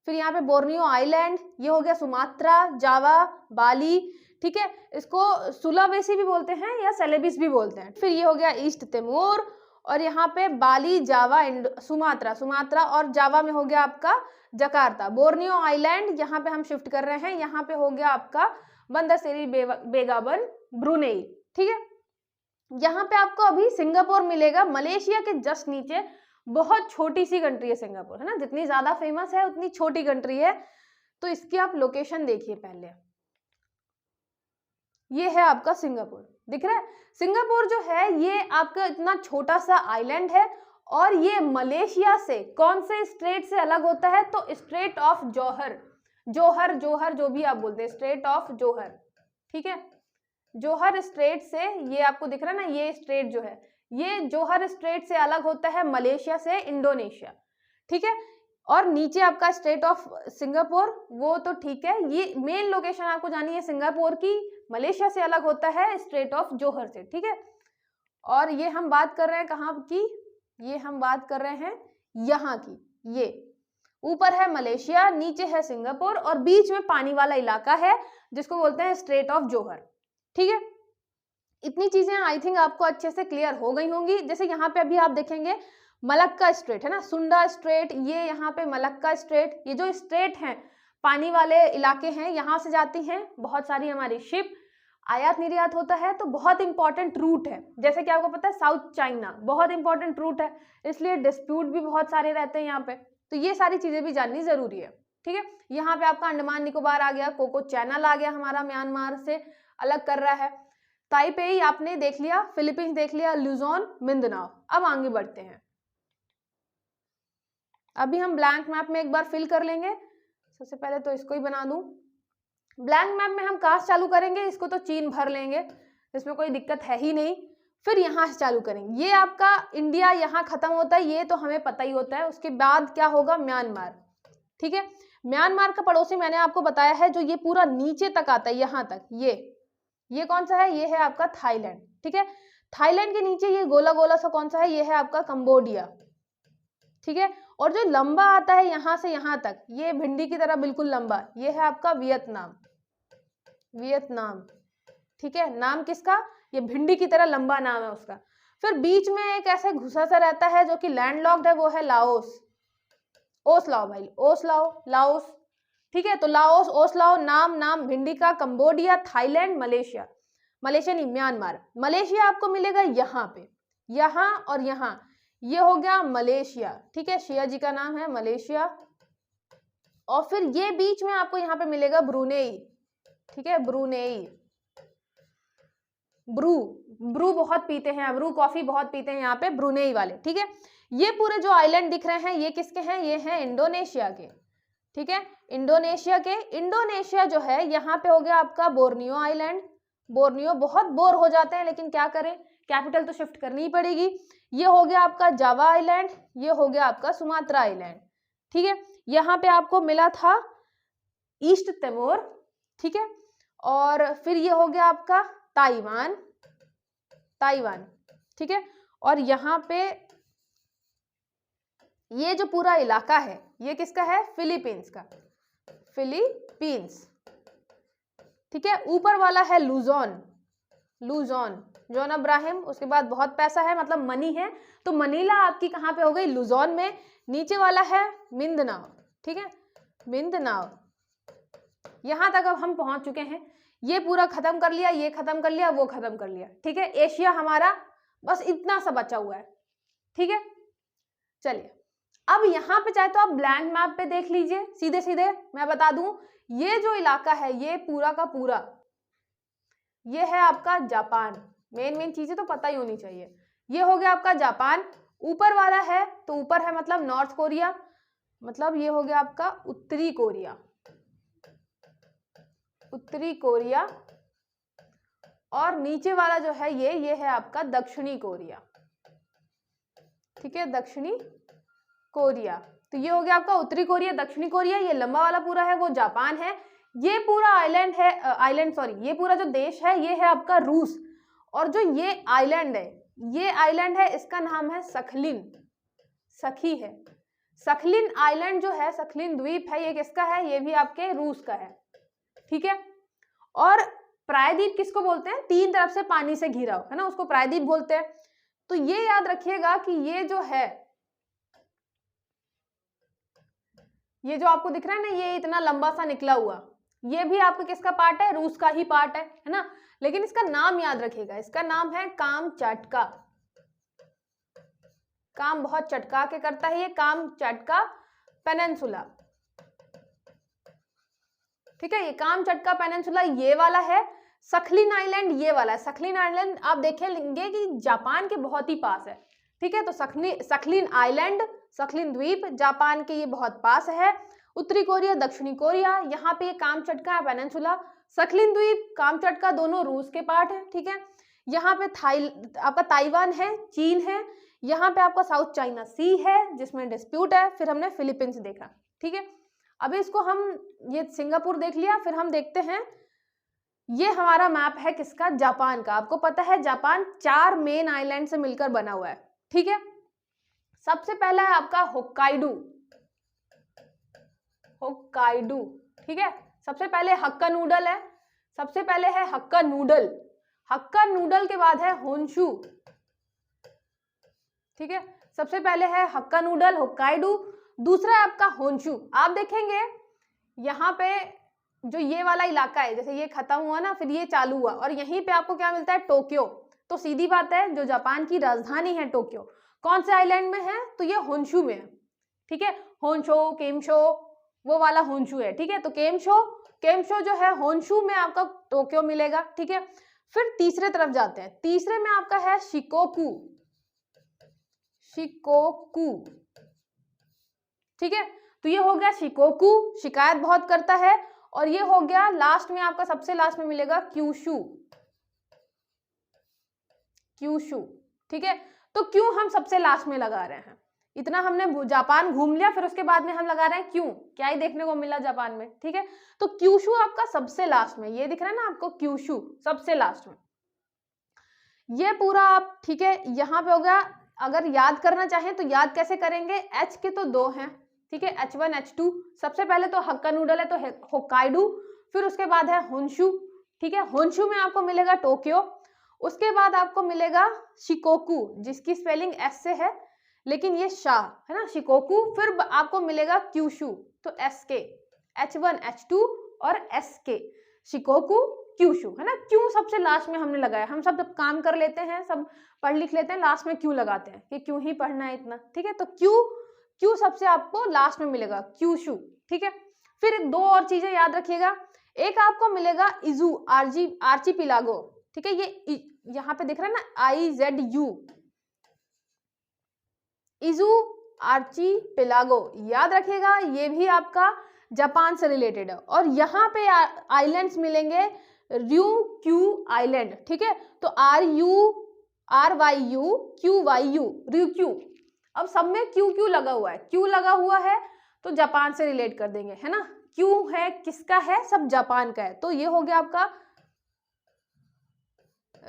फिर यहाँ पे बोर्नियो आइलैंड, ये हो गया सुमात्रा, जावा, बाली, ठीक है, इसको सुलावेसी भी बोलते हैं या सेलेबिस भी बोलते हैं। फिर ये हो गया ईस्ट तिमोर, और यहाँ पे बाली, जावा, सुमात्रा और जावा में हो गया आपका जकार्ता। बोर्नियो आइलैंड यहाँ पे हम शिफ्ट कर रहे हैं, यहाँ पे हो गया आपका बंदर सेरी बेगावन, ब्रुनेई, ठीक है। यहाँ पे आपको अभी सिंगापुर मिलेगा, मलेशिया के जस्ट नीचे। बहुत छोटी सी कंट्री है सिंगापुर, है ना, जितनी ज्यादा फेमस है उतनी छोटी कंट्री है। तो इसकी आप लोकेशन देखिए पहले, ये है आपका सिंगापुर, दिख रहा है। सिंगापुर जो है ये आपका इतना छोटा सा आइलैंड है, और ये मलेशिया से कौन से स्ट्रेट से अलग होता है? तो स्ट्रेट ऑफ जोहर, जोहर जो भी आप बोलते हैं, स्ट्रेट ऑफ जोहर, ठीक है। जोहर स्ट्रेट से, ये आपको दिख रहा है ना, ये स्ट्रेट जो है, ये जोहर स्ट्रेट से अलग होता है मलेशिया से इंडोनेशिया, ठीक है। और नीचे आपका स्ट्रेट ऑफ सिंगापुर, वो तो ठीक है, ये मेन लोकेशन आपको जानी है सिंगापुर की, मलेशिया से अलग होता है स्ट्रेट ऑफ जोहर से, ठीक है। और ये हम बात कर रहे हैं कहाँ की? ये हम बात कर रहे हैं यहाँ की। ये ऊपर है मलेशिया, नीचे है सिंगापुर, और बीच में पानी वाला इलाका है जिसको बोलते हैं स्ट्रेट ऑफ जोहर, ठीक है। इतनी चीजें आई थिंक आपको अच्छे से क्लियर हो गई होंगी। जैसे यहाँ पे अभी आप देखेंगे मलक्का स्ट्रेट, है ना, सुंडा स्ट्रेट, ये यहाँ पे मलक्का स्ट्रेट, ये जो स्ट्रेट हैं पानी वाले इलाके हैं, यहाँ से जाती हैं बहुत सारी हमारी शिप, आयात निर्यात होता है। तो बहुत इंपॉर्टेंट रूट है, जैसे कि आपको पता है साउथ चाइना बहुत इंपॉर्टेंट रूट है, इसलिए डिस्प्यूट भी बहुत सारे रहते हैं यहाँ पे। तो ये सारी चीजें भी जाननी जरूरी है, ठीक है। यहाँ पे आपका अंडमान निकोबार आ गया, कोको चैनल आ गया, हमारा म्यांमार से अलग कर रहा है। ताइपेई आपने देख लिया, फिलीपींस देख लिया, लुजोन, मिंदनाओ। अब आगे बढ़ते हैं, अभी हम ब्लैंक मैप में एक बार फिल कर लेंगे। सबसे पहले तो इसको ही बना दूं। ब्लैंक मैप में हम कहाँ से चालू करेंगे? इसको तो चीन भर लेंगे, इसमें कोई दिक्कत है ही नहीं। फिर यहाँ से चालू करेंगे, ये आपका इंडिया यहाँ खत्म होता है, ये तो हमें पता ही होता है। उसके बाद क्या होगा? म्यांमार, ठीक है। म्यांमार का पड़ोसी मैंने आपको बताया है, जो ये पूरा नीचे तक आता है, यहाँ तक। ये कौन सा है? ये है आपका थाईलैंड, ठीक है। थाईलैंड के नीचे ये गोला गोला सा कौन सा है? ये है आपका कंबोडिया, ठीक है। और जो लंबा आता है यहाँ से यहाँ तक, ये भिंडी की तरह बिल्कुल लंबा, ये है आपका वियतनाम, ठीक है। नाम किसका? ये भिंडी की तरह लंबा नाम है उसका। फिर बीच में एक ऐसे घुसा सा रहता है जो कि लैंडलॉक्ड है, वो है लाओस, ओसलाओ भाई, ओसलाओ, लाओस, ठीक है। तो लाओस, ओसलाओ, नाम भिंडी का, कंबोडिया, थाईलैंड, मलेशिया नहीं, म्यांमार। मलेशिया आपको मिलेगा यहाँ पे, यहाँ और यहाँ, ये हो गया मलेशिया, ठीक है। शिया जी का नाम है मलेशिया। और फिर ये बीच में आपको यहाँ पे मिलेगा ब्रुनेई, ठीक है, ब्रुनेई। ब्रू बहुत पीते हैं, ब्रू कॉफी बहुत पीते हैं यहाँ पे ब्रुनेई वाले, ठीक है। ये पूरे जो आइलैंड दिख रहे हैं ये किसके हैं? ये हैं इंडोनेशिया के, ठीक है, इंडोनेशिया के। इंडोनेशिया जो है यहाँ पे हो गया आपका बोर्नियो आइलैंड, बोर्नियो, बहुत बोर हो जाते हैं, लेकिन क्या करें, कैपिटल तो शिफ्ट करनी ही पड़ेगी। ये हो गया आपका जावा आइलैंड, ये हो गया आपका सुमात्रा आइलैंड, ठीक है। यहाँ पे आपको मिला था ईस्ट तिमोर, ठीक है। और फिर ये हो गया आपका ताइवान, ताइवान, ठीक है। और यहाँ पे ये जो पूरा इलाका है ये किसका है, फिलीपींस का, फिलीपींस, ठीक है। ऊपर वाला है लुजोन, लुजोन, जॉन अब्राहम, उसके बाद बहुत पैसा है, मतलब मनी है, तो मनीला आपकी कहाँ पे हो गई, लुजोन में। नीचे वाला है मिंदनाओ, ठीक है, मिंदनाओ। यहां तक अब हम पहुंच चुके हैं, ये पूरा खत्म कर लिया, ये खत्म कर लिया, वो खत्म कर लिया, ठीक है। एशिया हमारा बस इतना सा बचा हुआ है, ठीक है। चलिए अब यहाँ पे चाहे तो आप ब्लैंक मैप पे देख लीजिए, सीधे सीधे मैं बता दूं, ये जो इलाका है ये पूरा का पूरा ये है आपका जापान। मेन चीजें तो पता ही होनी चाहिए। ये हो गया आपका जापान, ऊपर वाला है तो ऊपर है मतलब नॉर्थ कोरिया, मतलब ये हो गया आपका उत्तरी कोरिया, उत्तरी कोरिया। और नीचे वाला जो है ये है आपका दक्षिणी कोरिया, ठीक है, दक्षिणी कोरिया। तो ये हो गया आपका उत्तरी कोरिया, दक्षिणी कोरिया। ये लंबा वाला पूरा है वो जापान है। ये पूरा आइलैंड है, ये पूरा जो देश है ये है आपका रूस। और जो ये आइलैंड है, ये आइलैंड है, इसका नाम है सखलिन, सखी है। सखलिन आइलैंड जो है, सखलिन द्वीप है, ये किसका है, ये भी आपके रूस का है, ठीक है। और प्रायद्वीप किसको बोलते हैं, तीन तरफ से पानी से घिरा हो, है ना, उसको प्रायद्वीप बोलते हैं। तो ये याद रखिएगा कि ये जो है, ये जो आपको दिख रहा है ना, ये इतना लंबा सा निकला हुआ, ये भी आपका किसका पार्ट है, रूस का ही पार्ट है ना। लेकिन इसका नाम याद रखिएगा, इसका नाम है कामचटका। काम बहुत चटका के करता है ये, कामचटका पेनिनसुला, ठीक है। ये कामचटका पेनिनसुला ये वाला है। सखलिन आइलैंड ये वाला है। सखलिन आइलैंड आप देखेंगे कि जापान के बहुत ही पास है, ठीक है। तो सखलिन आइलैंड, सखलिन द्वीप जापान के ये बहुत पास है। उत्तरी कोरिया, दक्षिणी कोरिया, यहाँ पे कामचटका पेनिनसुला, सखलिन द्वीप, कामचटका दोनों रूस के पार्ट है, ठीक है। यहाँ पे आपका ताइवान है, चीन है। यहाँ पे आपका साउथ चाइना सी है जिसमें डिस्प्यूट है। फिर हमने फिलीपींस देखा, ठीक है। अभी इसको हम, ये सिंगापुर देख लिया, फिर हम देखते हैं, ये हमारा मैप है किसका, जापान का। आपको पता है जापान 4 मेन आइलैंड से मिलकर बना हुआ है, ठीक है। सबसे पहला है आपका होक्काइडो, होक्काइडो, ठीक है। सबसे पहले हक्का नूडल है, सबसे पहले है हक्का नूडल, हक्का नूडल के बाद है होन्शु, ठीक है। सबसे पहले है हक्का नूडल, होक्काइडो, दूसरा है आपका होन्शु। आप देखेंगे यहाँ पे जो ये वाला इलाका है, जैसे ये खत्म हुआ ना, फिर ये चालू हुआ, और यहीं पे आपको क्या मिलता है, टोक्यो। तो सीधी बात है, जो जापान की राजधानी है टोक्यो, कौन से आइलैंड में है, तो ये होन्शु में है, ठीक है। होन्शो, केमशो, वो वाला होन्शु है, ठीक है। तो केमशो जो है होन्शु में आपका टोक्यो मिलेगा, ठीक है। फिर तीसरे तरफ जाते हैं, तीसरे में आपका है शिकोकू, शिकोकू, ठीक है। तो ये हो गया शिकोकू, शिकायत बहुत करता है। और ये हो गया लास्ट में आपका, सबसे लास्ट में मिलेगा क्यूशू, क्यूशू, ठीक है। तो क्यों हम सबसे लास्ट में लगा रहे हैं, इतना हमने जापान घूम लिया, फिर उसके बाद में हम लगा रहे हैं क्यों, क्या ही देखने को मिला जापान में, ठीक है। तो क्यूशू आपका सबसे लास्ट में, ये दिख रहा है ना आपको, क्यूशू सबसे लास्ट में, ये पूरा आप, ठीक है। यहाँ पे हो गया। अगर याद करना चाहें तो याद कैसे करेंगे, एच के तो 2 हैं, ठीक है, H1 H2। सबसे पहले तो हक्का नूडल है तो होक्काइडो, फिर उसके बाद है होन्शु, ठीक है। होन्शु में आपको मिलेगा टोक्यो, उसके बाद आपको मिलेगा शिकोकू, जिसकी स्पेलिंग एस से है लेकिन ये शाह है ना, शिकोकू। फिर आपको मिलेगा क्यूशू, तो एस के, H1 H2 और एस के, शिकोकू, क्यूशू, है ना। क्यों सबसे लास्ट में हमने लगाया, हम सब काम कर लेते हैं, सब पढ़ लिख लेते हैं, लास्ट में क्यों लगाते हैं कि क्यों ही पढ़ना है इतना, ठीक है। तो क्यों सबसे आपको लास्ट में मिलेगा, क्यूशू, ठीक है। फिर 2 और चीजें याद रखिएगा, एक आपको मिलेगा इजू आर्चिपिलागो, ठीक है। ये यहाँ पे दिख रहा है ना, IZU, इजू आर्चिपिलागो, याद रखिएगा, ये भी आपका जापान से रिलेटेड है। और यहाँ पे आइलैंड्स मिलेंगे RYU आइलैंड, ठीक है। तो RYU RYU। अब सब में क्यू लगा हुआ है, क्यू लगा हुआ है तो जापान से रिलेट कर देंगे, है ना। क्यू है किसका है, सब जापान का है, तो ये हो गया आपका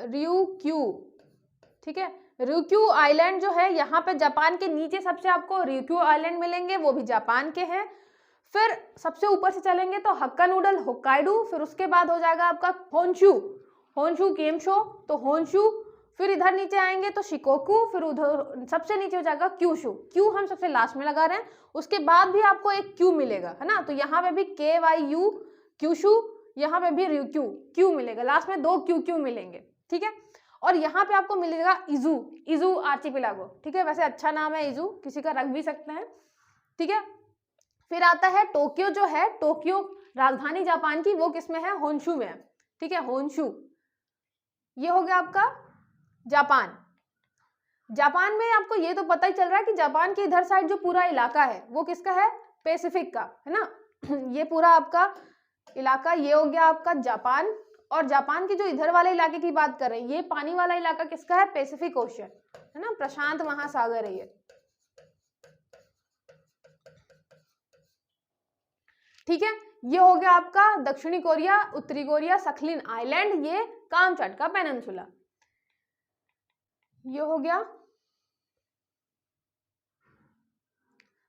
RYUKyu, ठीक है। RYUKyu आइलैंड जो है यहाँ पे जापान के नीचे सबसे आपको RYUKyu आइलैंड मिलेंगे, वो भी जापान के हैं। फिर सबसे ऊपर से चलेंगे तो हक्कानूडल होक्काइडो, फिर उसके बाद हो जाएगा आपका होन्शु केमशो, तो होन्शु। फिर इधर नीचे आएंगे तो शिकोकू, फिर उधर सबसे नीचे हो जाएगा क्यूशु। क्यू हम सबसे लास्ट में लगा रहे हैं, उसके बाद भी आपको एक क्यू मिलेगा, है ना। तो यहाँ पे भी KYU क्यूशु, यहाँ पे भी RYUKyu क्यू मिलेगा, लास्ट में 2 क्यू मिलेंगे, ठीक है। और यहाँ पे आपको मिलेगा इजू आर्चिपेलागो, ठीक है। वैसे अच्छा नाम है इजू, किसी का रख भी सकते हैं, ठीक है। फिर आता है टोक्यो, जो है टोक्यो राजधानी जापान की, वो किसमें है, होन्शु में है, ठीक है, होन्शु। ये हो गया आपका जापान। जापान में आपको ये तो पता ही चल रहा है कि जापान के इधर साइड जो पूरा इलाका है वो किसका है, पैसिफिक का, है ना। ये पूरा आपका इलाका ये हो गया आपका जापान। और जापान के जो इधर वाले इलाके की बात कर रहे हैं, ये पानी वाला इलाका किसका है, पैसिफिक ओशियन, है ना, प्रशांत महासागर है ये, ठीक है। ये हो गया आपका दक्षिणी कोरिया, उत्तरी कोरिया, सखलिन आइलैंड, ये कामचटका पेनिनसुला, ये हो गया।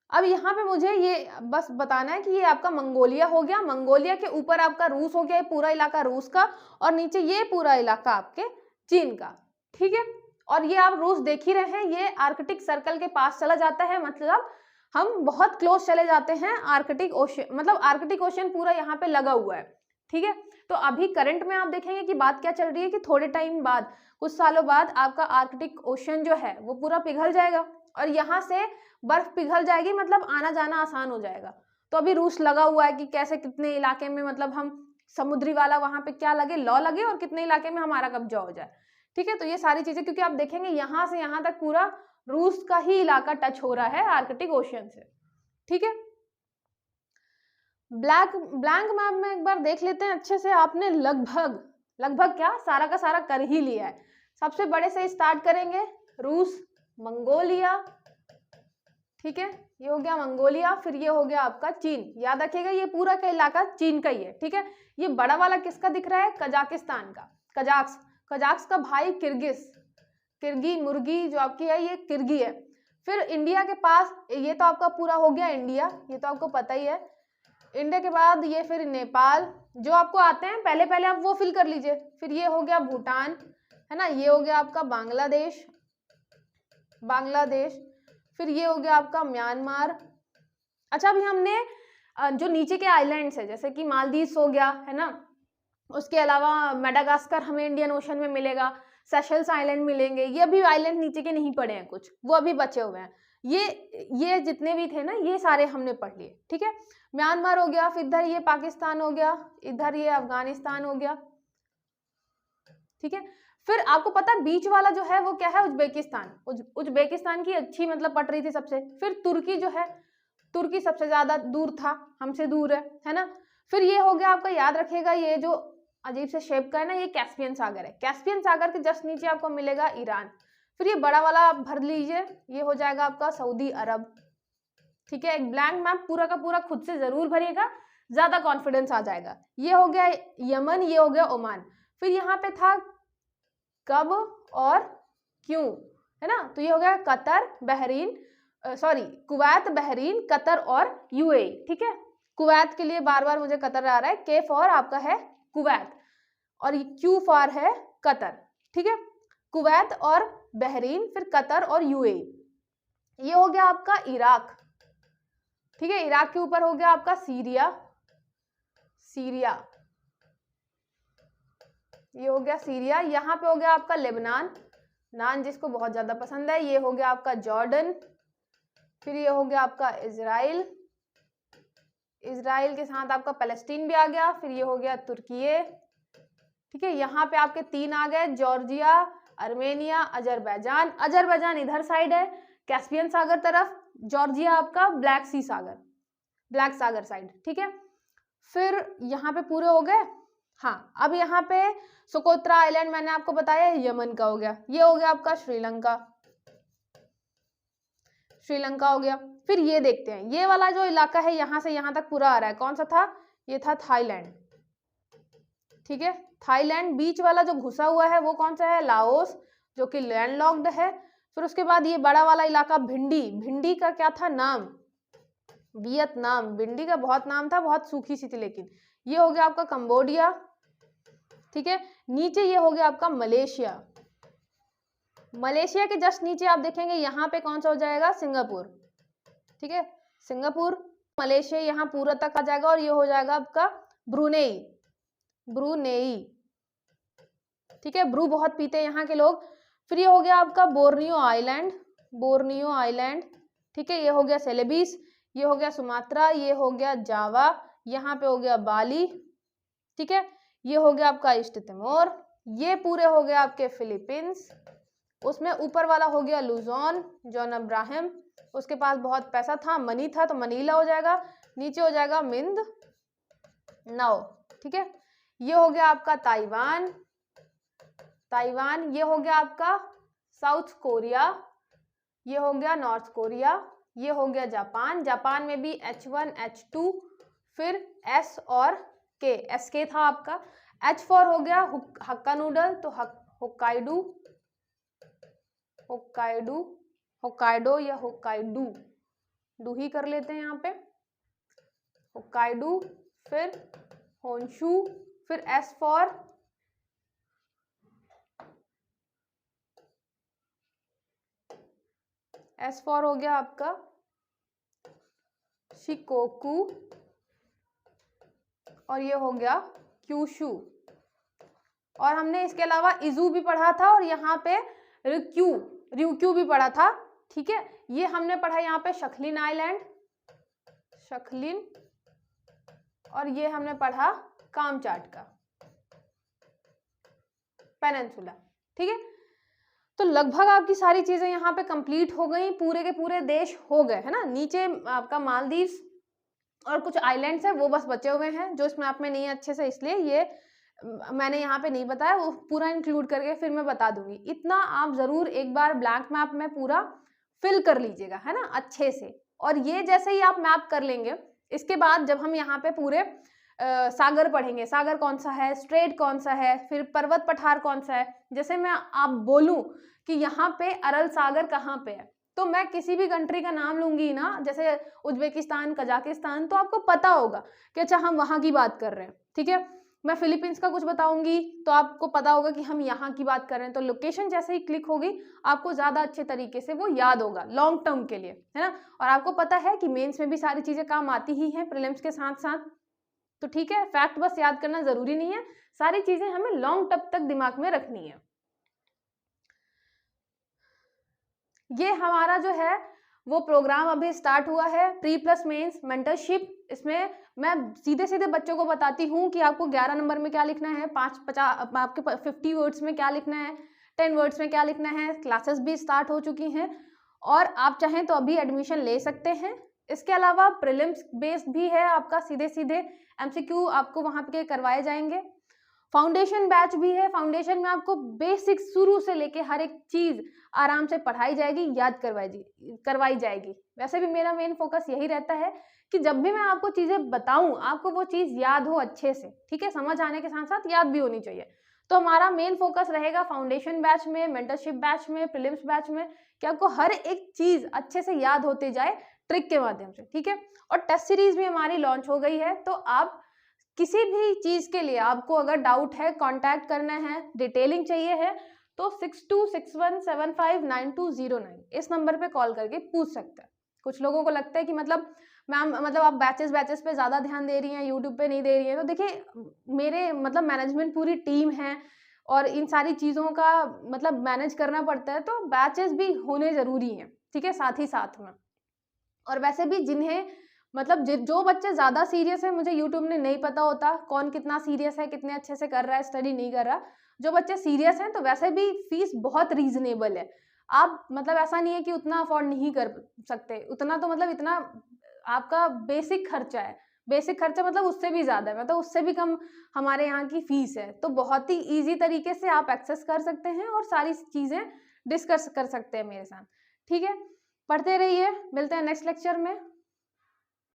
अब यहाँ पे मुझे ये बस बताना है कि ये आपका मंगोलिया हो गया, मंगोलिया के ऊपर आपका रूस हो गया, ये पूरा इलाका रूस का, और नीचे ये पूरा इलाका आपके चीन का, ठीक है। और ये आप रूस देख ही रहे हैं, ये आर्कटिक सर्कल के पास चला जाता है, मतलब हम बहुत क्लोज चले जाते हैं आर्कटिक ओशन, मतलब आर्कटिक ओशन पूरा यहाँ पे लगा हुआ है, ठीक है। तो अभी करंट में आप देखेंगे कि बात क्या चल रही है कि थोड़े टाइम बाद, कुछ सालों बाद आपका आर्कटिक ओशन जो है वो पूरा पिघल जाएगा और यहाँ से बर्फ पिघल जाएगी, मतलब आना जाना आसान हो जाएगा। तो अभी रूस लगा हुआ है कि कैसे कितने इलाके में, मतलब हम समुद्री वाला वहां पे क्या लगे, लॉ लगे, और कितने इलाके में हमारा कब्जा हो जाए, ठीक है। तो ये सारी चीजें, क्योंकि आप देखेंगे यहाँ से यहाँ तक पूरा रूस का ही इलाका टच हो रहा है आर्कटिक ओशन से, ठीक है। ब्लैंक मैप में एक बार देख लेते हैं अच्छे से। आपने लगभग क्या सारा का सारा कर ही लिया है। सबसे बड़े से स्टार्ट करेंगे, रूस, मंगोलिया, ठीक है, ये हो गया मंगोलिया। फिर ये हो गया आपका चीन, याद रखिएगा ये पूरा का इलाका चीन का ही है, ठीक है। ये बड़ा वाला किसका दिख रहा है, कजाकिस्तान का, कजाक्स का भाई किर्गी मुर्गी जो आपकी है, ये किर्गी है। फिर इंडिया के पास, ये तो आपका पूरा हो गया इंडिया, ये तो आपको पता ही है। इंडिया के बाद ये फिर नेपाल, जो आपको आते हैं पहले आप वो फिल कर लीजिए। फिर ये हो गया भूटान, है ना, ये हो गया आपका बांग्लादेश। फिर ये हो गया आपका म्यांमार। अच्छा, अभी हमने जो नीचे के आइलैंड्स है, जैसे कि मालदीव्स हो गया, है ना, उसके अलावा मेडागास्कर हमें इंडियन ओशन में मिलेगा, सेशल्स आइलैंड मिलेंगे, ये अभी आइलैंड नीचे के नहीं पड़े हैं, कुछ वो अभी बचे हुए हैं। ये जितने भी थे ना, ये सारे हमने पढ़ लिए, ठीक है। म्यांमार हो गया, फिर इधर ये पाकिस्तान हो गया, इधर ये अफगानिस्तान हो गया, ठीक है। फिर आपको पता है बीच वाला जो है वो क्या है, उज्बेकिस्तान की अच्छी मतलब पट रही थी सबसे। फिर तुर्की जो है, तुर्की सबसे ज्यादा दूर था, हमसे दूर है ना। फिर ये हो गया आपका, याद रखिएगा, ये जो अजीब से शेप का है ना, ये कैस्पियन सागर है। कैस्पियन सागर के जस्ट नीचे आपको मिलेगा ईरान। फिर ये बड़ा वाला आप भर लीजिए, ये हो जाएगा आपका सऊदी अरब, ठीक है। एक ब्लैंक मैप पूरा का पूरा खुद से जरूर भरिएगा, ज्यादा कॉन्फिडेंस आ जाएगा। ये हो गया यमन, ये हो गया ओमान। फिर यहाँ पे था कब और क्यों, है ना, तो ये हो गया कतर, कुवैत, बहरीन, कतर और यूएई, ठीक है। कुवैत के लिए बार बार मुझे कतर आ रहा है, के फॉर आपका है कुवैत और क्यू फॉर है कतर, ठीक है। कुवैत और बहरीन, फिर कतर और यूएई। ये हो गया आपका इराक, ठीक है। इराक के ऊपर हो गया आपका सीरिया, ये हो गया सीरिया। यहाँ पे हो गया आपका लेबनान, नान जिसको बहुत ज्यादा पसंद है। ये हो गया आपका जॉर्डन। फिर ये हो गया आपका इजराइल के साथ आपका पैलेस्टीन भी आ गया। फिर ये हो गया तुर्की, ठीक है। यहाँ पे आपके 3 आ गए, जॉर्जिया, आर्मेनिया, अजरबैजान इधर साइड है कैस्पियन सागर तरफ, जॉर्जिया आपका ब्लैक सागर साइड, ठीक है। फिर यहाँ पे पूरे हो गए। हाँ, अब यहाँ पे सोकोत्रा आइलैंड मैंने आपको बताया यमन का हो गया, ये हो गया आपका श्रीलंका, श्रीलंका हो गया। फिर ये देखते हैं, ये वाला जो इलाका है यहाँ से यहाँ तक पूरा आ रहा है, कौन सा था, ये था थाईलैंड, ठीक है। थाईलैंड बीच वाला जो घुसा हुआ है वो कौन सा है, लाओस, जो कि लैंडलॉक्ड है। फिर उसके बाद ये बड़ा वाला इलाका भिंडी, भिंडी का क्या था नाम, वियतनाम, भिंडी का बहुत नाम था, बहुत सूखी सी थी लेकिन। ये हो गया आपका कंबोडिया, ठीक है। नीचे ये हो गया आपका मलेशिया, मलेशिया के जस्ट नीचे आप देखेंगे यहाँ पे कौन सा हो जाएगा, सिंगापुर, ठीक है, सिंगापुर। मलेशिया यहाँ पूरा तक आ जाएगा और ये हो जाएगा आपका ब्रुनेई, ब्रुनेई, ठीक है। ब्रू बहुत पीते हैं यहाँ के लोग। फिर ये हो गया आपका बोर्नियो आइलैंड, बोर्नियो आइलैंड, ठीक है। ये हो गया सेलेबिस, ये हो गया सुमात्रा, ये हो गया जावा, यहाँ पे हो गया बाली, ठीक है। ये हो गया आपका ईस्ट तिमोर, ये पूरे हो गया आपके फिलीपींस, उसमें ऊपर वाला हो गया लुजोन, जॉन अब्राहम, उसके पास बहुत पैसा था, मनी था, तो मनीला हो जाएगा। नीचे हो जाएगा मिंद नाओ, ठीक है। ये हो गया आपका ताइवान, ताइवान। ये हो गया आपका साउथ कोरिया, ये हो गया नॉर्थ कोरिया, ये हो गया जापान, जापान में भी H1 H2 फिर S और K, SK था आपका। H4 हो गया हक्का नूडल, तो होक्काइडो, होक्काइडो, होक्काइडो या होक्काइडू, डू ही कर लेते हैं यहाँ पे, होक्काइडो। फिर होन्शु, फिर S4 S4 हो गया आपका शिकोकू, और ये हो गया क्यूशु। और हमने इसके अलावा इजू भी पढ़ा था, और यहाँ पे रिक्यू, रिक्यू भी पढ़ा था, ठीक है। ये हमने पढ़ा यहाँ पे शखलिन आइलैंड, शखलिन, और ये हमने पढ़ा कामचाट का पेनिनसुला, ठीक है। तो लगभग आपकी सारी चीजें यहाँ पे कंप्लीट हो गई, पूरे के पूरे देश हो गए, है ना। नीचे आपका मालदीव्स और कुछ आइलैंड्स है वो बस बचे हुए हैं, जो इस मैप में नहीं है अच्छे से, इसलिए ये मैंने यहाँ पे नहीं बताया, वो पूरा इंक्लूड करके फिर मैं बता दूंगी। इतना आप जरूर एक बार ब्लैंक मैप में पूरा फिल कर लीजिएगा, है ना, अच्छे से। और ये जैसे ही आप मैप कर लेंगे, इसके बाद जब हम यहाँ पे पूरे सागर पढ़ेंगे, सागर कौन सा है, स्ट्रेट कौन सा है, फिर पर्वत पठार कौन सा है। जैसे मैं आप बोलूं कि यहाँ पे अरल सागर कहाँ पे है, तो मैं किसी भी कंट्री का नाम लूंगी ना, जैसे उज्बेकिस्तान, कजाकिस्तान, तो आपको पता होगा कि अच्छा हम वहां की बात कर रहे हैं, ठीक है। मैं फिलीपींस का कुछ बताऊंगी तो आपको पता होगा कि हम यहाँ की बात कर रहे हैं। तो लोकेशन जैसे ही क्लिक होगी आपको ज्यादा अच्छे तरीके से वो याद होगा लॉन्ग टर्म के लिए, है ना। और आपको पता है कि मेंस में भी सारी चीजें काम आती ही हैं प्रीलिम्स के साथ साथ, तो ठीक है। फैक्ट बस याद करना जरूरी नहीं है, सारी चीजें हमें लॉन्ग टर्म तक दिमाग में रखनी है। ये हमारा जो है वो प्रोग्राम अभी स्टार्ट हुआ है, प्री प्लस मेंस मेंटरशिप। इसमें मैं सीधे सीधे बच्चों को बताती हूँ कि आपको 11 नंबर में क्या लिखना है, 50 आपके 50 वर्ड्स में क्या लिखना है, 10 वर्ड्स में क्या लिखना है। क्लासेस भी स्टार्ट हो चुकी हैं और आप चाहें तो अभी एडमिशन ले सकते हैं। इसके अलावा प्रीलिम्स बेस्ड भी है आपका, सीधे सीधे MCQ आपको वहाँ पे करवाए जाएंगे। फाउंडेशन बैच भी है, फाउंडेशन में आपको बेसिक शुरू से लेके हर एक चीज आराम से पढ़ाई जाएगी, याद करवाई जाएगी। वैसे भी मेरा मेन फोकस यही रहता है कि जब भी मैं आपको चीजें बताऊं आपको वो चीज याद हो अच्छे से, ठीक है, समझ आने के साथ साथ याद भी होनी चाहिए। तो हमारा मेन फोकस रहेगा फाउंडेशन बैच में, मेंटरशिप बैच में, प्रीलिम्स बैच में, कि आपको हर एक चीज अच्छे से याद होते जाए ट्रिक के माध्यम से, ठीक है। और टेस्ट सीरीज भी हमारी लॉन्च हो गई है, तो आप किसी भी चीज के लिए आपको अगर डाउट है, कांटेक्ट करना है, डिटेलिंग चाहिए है, तो 6261759209 इस नंबर पे कॉल करके पूछ सकते हैं। कुछ लोगों को लगता है कि मतलब मैम मतलब आप बैचेस पे ज्यादा ध्यान दे रही हैं, यूट्यूब पे नहीं दे रही है। तो देखिए मेरे मतलब मैनेजमेंट पूरी टीम है और इन सारी चीजों का मतलब मैनेज करना पड़ता है, तो बैचेस भी होने जरूरी हैं, ठीक है, साथ ही साथ में। और वैसे भी जिन्हें मतलब जो बच्चे ज्यादा सीरियस है, मुझे यूट्यूब में नहीं पता होता कौन कितना सीरियस है, कितने अच्छे से कर रहा है, स्टडी नहीं कर रहा। जो बच्चे सीरियस हैं तो वैसे भी फीस बहुत रीजनेबल है। आप मतलब ऐसा नहीं है कि उतना अफोर्ड नहीं कर सकते, उतना तो मतलब इतना आपका बेसिक खर्चा है, बेसिक खर्चा मतलब उससे भी ज़्यादा है, मतलब उससे भी कम हमारे यहाँ की फीस है। तो बहुत ही ईजी तरीके से आप एक्सेस कर सकते हैं और सारी चीज़ें डिस्कस कर सकते हैं मेरे साथ। ठीक है, पढ़ते रहिए, मिलते हैं नेक्स्ट लेक्चर में।